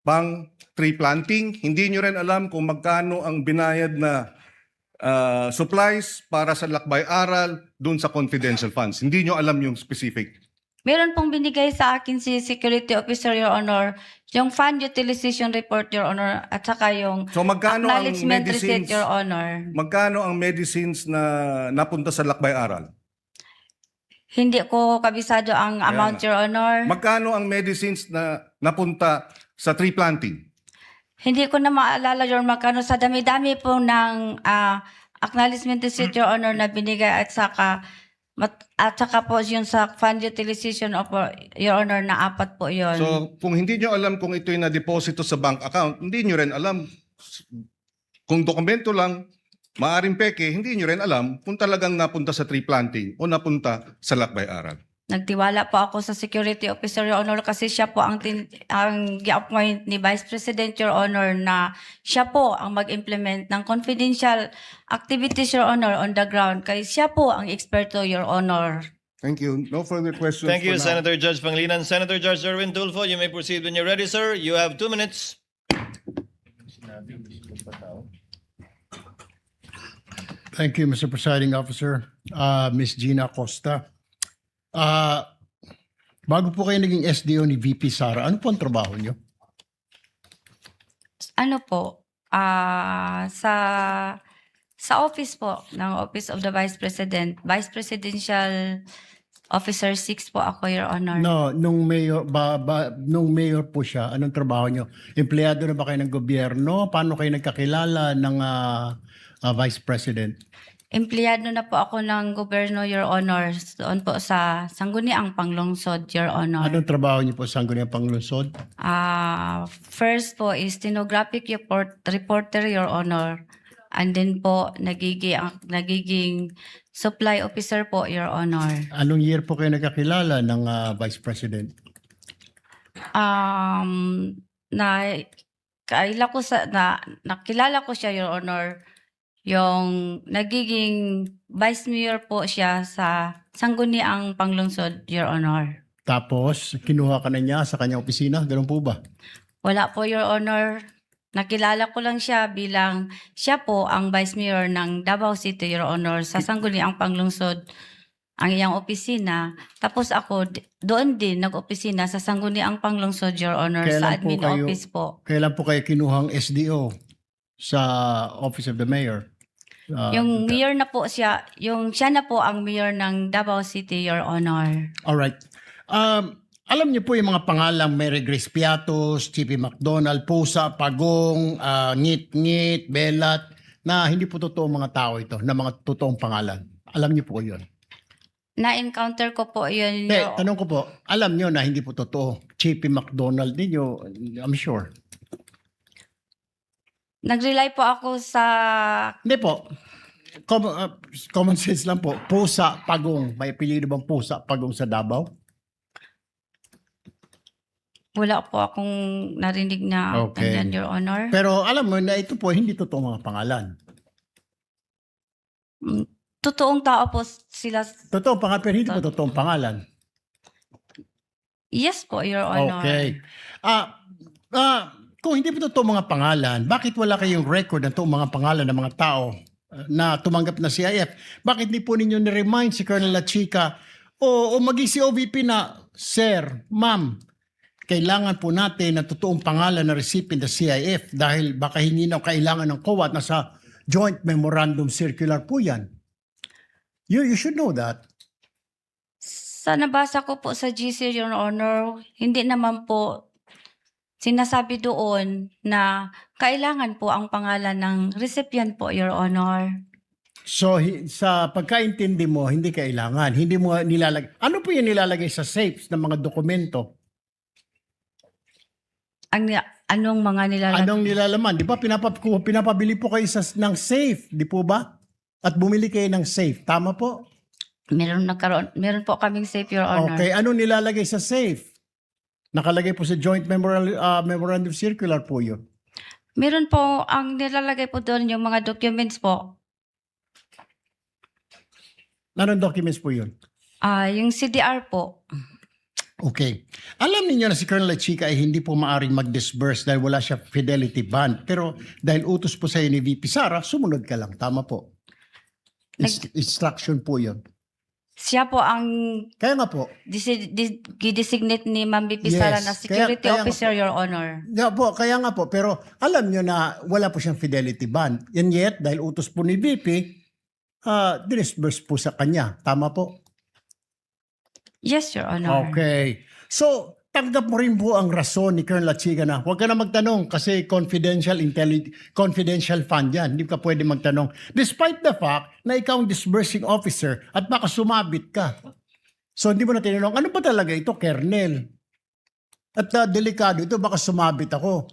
pang tree planting. Hindi nyo rin alam kung magkano ang binayad na supplies para sa lakbay-aral dun sa confidential funds. Hindi nyo alam yung specific.
Meron pong binigay sa akin si Security Officer, Your Honor, yung fund utilization report, Your Honor, at saka yung
So magkano ang
acknowledgement receipt,
medicines?
Your Honor.
Magkano ang medicines na napunta sa lakbay-aral?
Hindi ko kabisado ang amount,
nga.
Your Honor.
Magkano ang medicines na napunta sa tree planting?
Hindi ko na maalala, Your Honor, magkano sa dami-dami po ng acknowledgement receipt, Your Honor, na binigay at saka po yung sa fund utilization of Your Honor na 4 po yun.
So kung hindi nyo alam kung ito'y na-deposito sa bank account, hindi nyo rin alam. Kung dokumento lang, maaring peke, hindi nyo rin alam kung talagang napunta sa tree planting o napunta sa lakbay-aral.
Nagtiwala po ako sa security officer, Your Honor, kasi siya po ang gi-appoint ni Vice President, Your Honor, na siya po ang mag-implement ng confidential activities, Your Honor, on the ground. Kaya siya po ang eksperto, Your Honor.
Thank you. No further questions.
Thank you,
for now.
Senator Judge Panglinan. Senator Judge Erwin Tulfo, you may proceed when you're ready, sir. You have 2 minutes.
Thank you, Mr. Presiding Officer. Ms. Gina Costa. Bago po kayo naging SDO ni VP Sara, ano po ang trabaho niyo?
Ano po, sa office po, ng Office of the Vice President, Vice Presidential Officer 6 po ako, Your Honor.
No, nung mayor po siya, anong trabaho niyo? Empleyado na ba kayo ng gobyerno? Paano kayo nagkakilala ng Vice President?
Empleyado na po ako ng gobyerno, Your Honor, doon po sa Sangguniang Panglungsod, Your Honor.
Anong trabaho niyo po sa Sangguniang Panglungsod?
First po is stenographic reporter, Your Honor. And then po, nagiging supply officer po, Your Honor.
Anong year po kayo nagkakilala ng Vice President?
Nakilala ko siya, Your Honor, yung nagiging vice mayor po siya sa Sangguniang Panglungsod, Your Honor.
Tapos, kinuha ka na niya sa kanyang opisina? Ganun po ba?
Wala po, Your Honor. Nakilala ko lang siya bilang siya po ang vice mayor ng Davao City, Your Honor, sa Sangguniang Panglungsod, ang iyang opisina. Tapos ako, doon din nag-opisina sa Sangguniang Panglungsod, Your Honor, sa admin office po.
Kailan po kayo kinuhang SDO sa Office of the Mayor?
Yung mayor na po siya, siya na po ang mayor ng Davao City, Your Honor.
Alright. Alam niyo po yung mga pangalang Mary Grace Piatos, Chippy McDonald, Pusa, Pagong, Ngit-Ngit, Belat, na hindi po totoong mga tao ito, na mga totoong pangalan. Alam niyo po yun.
Na-encounter ko po yun.
Hindi, tanong ko po, alam nyo na hindi po totoo. Chippy McDonald ninyo, I'm sure.
Nag-rely po ako sa...
Hindi po. Common sense lang po. Pusa, Pagong. May apelyido bang Pusa, Pagong sa Davao?
Wala po akong narinig na
Okay.
ganyan, Your Honor.
Pero alam mo na ito po, hindi totoo mga pangalan.
Totoong tao po sila.
Totoo pangalan, pero hindi po totoong pangalan.
Yes po, Your Honor.
Okay. Kung hindi po totoo mga pangalan, bakit wala kayong record ng totoong mga pangalan ng mga tao na tumanggap na CIF? Bakit hindi po ninyo ni-remind si Colonel La Chica o maging si OVP na, Sir, Ma'am, kailangan po natin ng totoong pangalan na recipient ng CIF dahil baka hindi na kailangan ng COA at nasa Joint Memorandum Circular po yan. You should know that.
Sa nabasa ko po sa GC, Your Honor, hindi naman po sinasabi doon na kailangan po ang pangalan ng recipient po, Your Honor.
So sa pagkaintindi mo, hindi kailangan. Hindi mo nilalagay. Ano po yung nilalagay sa safes ng mga dokumento?
Anong mga nilalagay?
Anong nilalaman? Di ba pinapabili po kayo ng safe, di po ba? At bumili kayo ng safe. Tama po?
Meron po kaming safe, Your Honor.
Okay, anong nilalagay sa safe? Nakalagay po sa Joint Memorandum Circular po yun.
Meron po, ang nilalagay po doon yung mga documents po.
Anong documents po yun?
Yung CDR po.
Okay. Alam niyo na si Colonel La Chica ay hindi po maaring mag-disburse dahil wala siya fidelity bond. Pero dahil utos po sa'yo ni VP Sara, sumunod ka lang. Tama po. Instruction po yun.
Siya po ang
Kaya nga po.
designate ni Ma'am VP
Yes.
Sara na security
Kaya nga
officer, Your Honor.
Kaya nga po. Pero alam niyo na wala po siyang fidelity bond. And yet, dahil utos po ni VP, dinisburse po sa kanya. Tama po?
Yes, Your Honor.
Okay. So, tanggap mo rin po ang rason ni Colonel La Chica na huwag ka na magtanong kasi confidential fund yan. Hindi ka pwede magtanong. Despite the fact na ikaw ang disbursing officer at baka sumabit ka. So, hindi mo na tinanong, ano ba talaga ito, Colonel? At delikado ito, baka sumabit ako.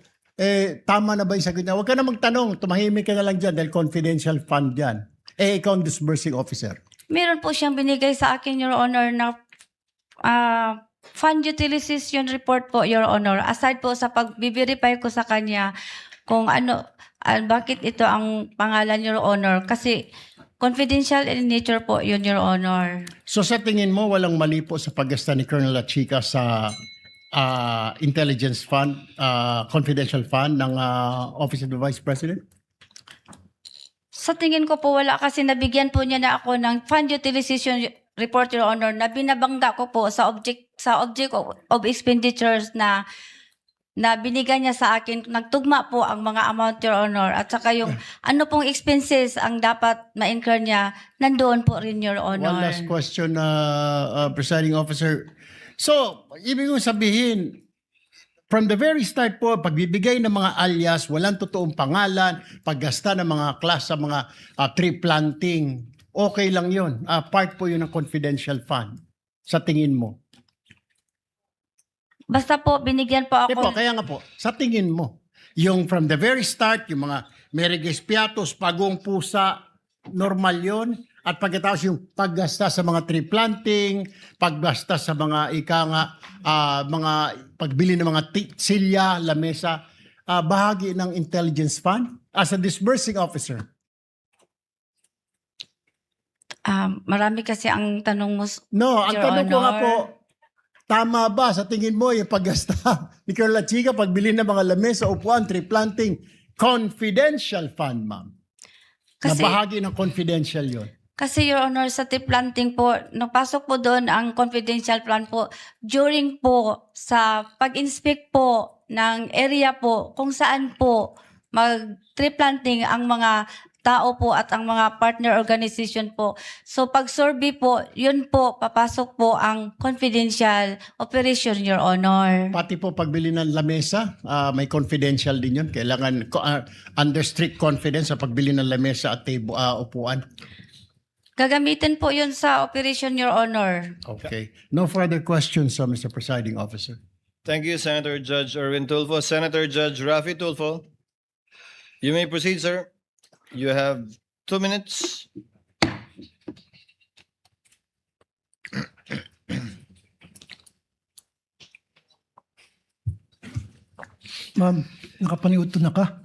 Tama na ba yung sagot niya? Huwag ka na magtanong, tumahimik ka na lang dyan dahil confidential fund yan. Ikaw ang disbursing officer.
Meron po siyang binigay sa akin, Your Honor, na fund utilization report po, Your Honor. Aside po sa pag-verify ko sa kanya kung bakit ito ang pangalan, Your Honor. Kasi confidential in nature po yun, Your Honor.
So sa tingin mo, walang mali po sa paggasta ni Colonel La Chica sa intelligence fund, confidential fund ng Office of the Vice President?
Sa tingin ko po wala kasi nabigyan po niya na ako ng fund utilization report, Your Honor, na binabangga ko po sa object of expenditures na binigyan niya sa akin. Nagtugma po ang mga amount, Your Honor, at saka yung ano pong expenses ang dapat ma-incur niya, nandoon po rin, Your Honor.
One last question, Presiding Officer. So, ibig kong sabihin, from the very start po, pagbibigay ng mga alias, walang totoong pangalan, paggasta ng mga class sa mga tree planting, okay lang yun. Part po yun ng confidential fund. Sa tingin mo?
Basta po, binigyan po ako.
Kaya nga po, sa tingin mo, yung from the very start, yung mga Mereges Piatos, Pagong Pusa, normal yun. At pagkatapos yung paggasta sa mga tree planting, paggasta sa mga mga pagbili ng mga silya, lamesa, bahagi ng intelligence fund as a disbursing officer.
Marami kasi ang tanong mo.
No, ang
Your
tanong ko nga
Honor.
po, tama ba sa tingin mo yung paggasta ni Colonel La Chica, pagbili ng mga lamesa, upuan, tree planting, confidential fund, ma'am?
Kasi-
Na bahagi ng confidential yon.
Kasi, Your Honor, sa tree planting po, napasok po doon ang confidential plan po during po sa pag-inspect po ng area po kung saan po mag-tree planting ang mga tao po at ang mga partner organization po. So, pag-survey po, yun po, papasok po ang confidential operation, Your Honor.
Pati po pagbili ng lamesa, may confidential din yun. Kailangan under strict confidence sa pagbili ng lamesa at upuan.
Gagamitin po yun sa operation, Your Honor.
Okay. No further questions, Mr. Presiding Officer.
Thank you, Senator Judge Erwin Tulfo. Senator Judge Rafi Tulfo, you may proceed, sir. You have 2 minutes.
Ma'am, nakapaniud to na ka.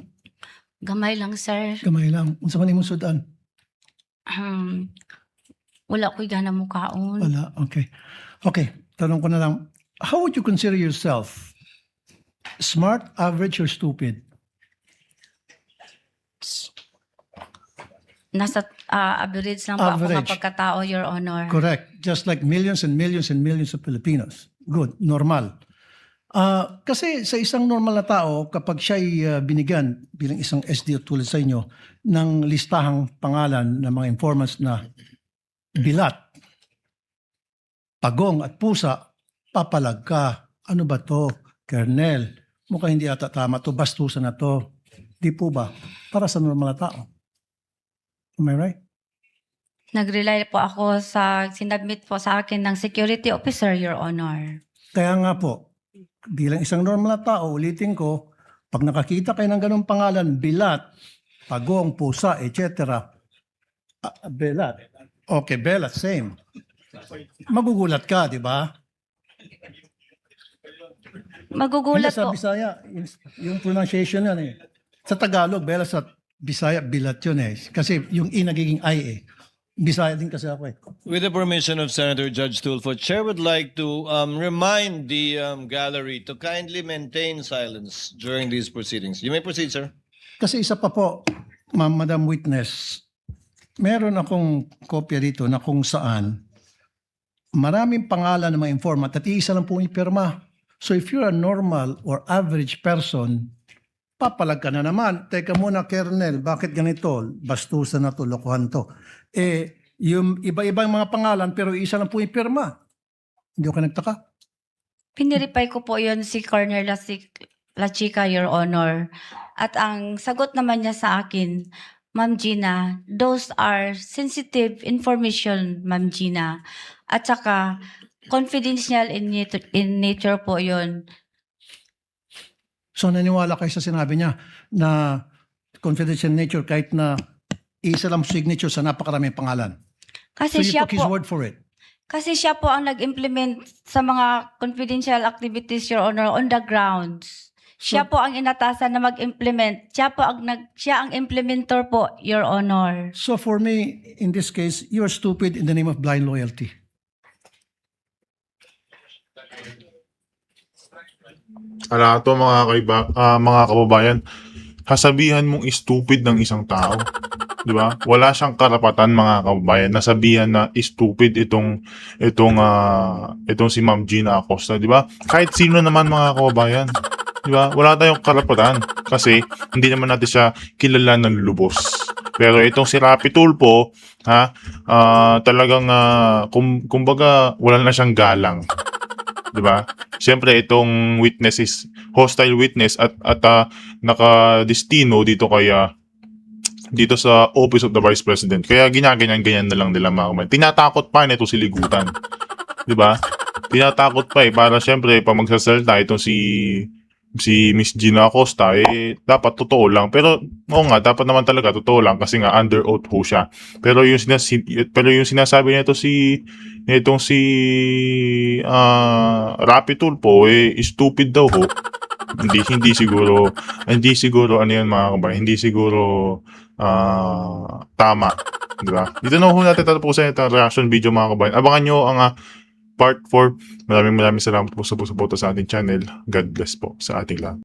Gamay lang, sir.
Gamay lang. Unsa man imong sudan?
Wala ko'y gana mo kaon.
Wala. Okay. Okay. Tanong ko na lang. How would you consider yourself? Smart, average, or stupid?
Nasa average lang po ako
Average.
kapag katao, Your Honor.
Correct. Just like millions and millions and millions of Filipinos. Good. Normal. Kasi sa isang normal na tao, kapag siya'y binigyan bilang isang SDO tulad sa inyo ng listahang pangalan ng mga informants na bilat, pagong at pusa, papalag ka. Ano ba to? Kernel, mukhang hindi ata tama to, bastusan na to. Di po ba? Para sa normal na tao. Am I right?
Nag-rely po ako sa sinabmit po sa akin ng security officer, Your Honor.
Kaya nga po, bilang isang normal na tao, ulitin ko, pag nakakita kayo ng ganong pangalan, bilat, pagong, pusa, etc. Belat. Okay, belat, same. Magugulat ka, di ba?
Magugulat
Hindi, sa
po.
Bisaya, yung pronunciation yan eh. Sa Tagalog, belat, sa Bisaya, bilat yun eh. Kasi yung I nagiging I eh. Bisaya din kasi ako eh.
With the permission of Senator Judge Tulfo, Chair would like to remind the gallery to kindly maintain silence during these proceedings. You may proceed, sir.
Kasi isa pa po, Madam Witness, meron akong kopya dito na kung saan maraming pangalan ng mga informant at iisa lang po ipirma. So if you're a normal or average person, papalag ka na naman. Teka muna, Kernel, bakit ganito? Bastusan na to, lokohan to. Yung iba-ibang mga pangalan pero isa lang po ipirma. Hindi ko nagtaka.
Piniripay ko po yun si Colonel La Chica, Your Honor. At ang sagot naman niya sa akin, Ma'am Gina, those are sensitive information, Ma'am Gina. At saka, confidential in nature po yun.
So naniwala kayo sa sinabi niya na confidential nature kahit na isa lang signature sa napakaraming pangalan.
Kasi
So you
siya
took his
po,
word for it.
kasi siya po ang nag-implement sa mga confidential activities, Your Honor, on the grounds. Siya po ang inatasan na mag-implement. Siya ang implementor po, Your Honor.
So for me, in this case, you are stupid in the name of blind loyalty.
Ala to mga kababayan, sasabihan mong stupid ng isang tao. 'Di ba? Wala siyang karapatan mga kababayan nasabihan na stupid itong si Ma'am Gina Acosta, 'di ba? Kahit sino naman mga kababayan, 'di ba? Wala tayong karapatan kasi hindi naman natin siya kilala ng lubos. Pero itong si Rapi Tulfo, talagang kumbaga wala na siyang galang. 'Di ba? Siyempre itong witness is hostile witness at nakadestino dito sa Office of the Vice President. Kaya ginaganyan-ganyan na lang nila mga kababayan. Tinatakot pa nito si Ligutan. 'Di ba? Tinatakot pa para siyempre pag magsasalita itong si Miss Gina Acosta dapat totoo lang. Pero oo nga, dapat naman talaga totoo lang kasi nga under oath ho siya. Pero yung sinasabi nito si Rapi Tulfo stupid daw ho. Hindi siguro ano yan mga kabayan, hindi siguro tama, di ba? Dito na ho natin tatapusin itong reaction video mga kabayan. Abangan nyo ang part 4. Maraming salamat po sa suporta sa ating channel. God bless po sa ating lahat.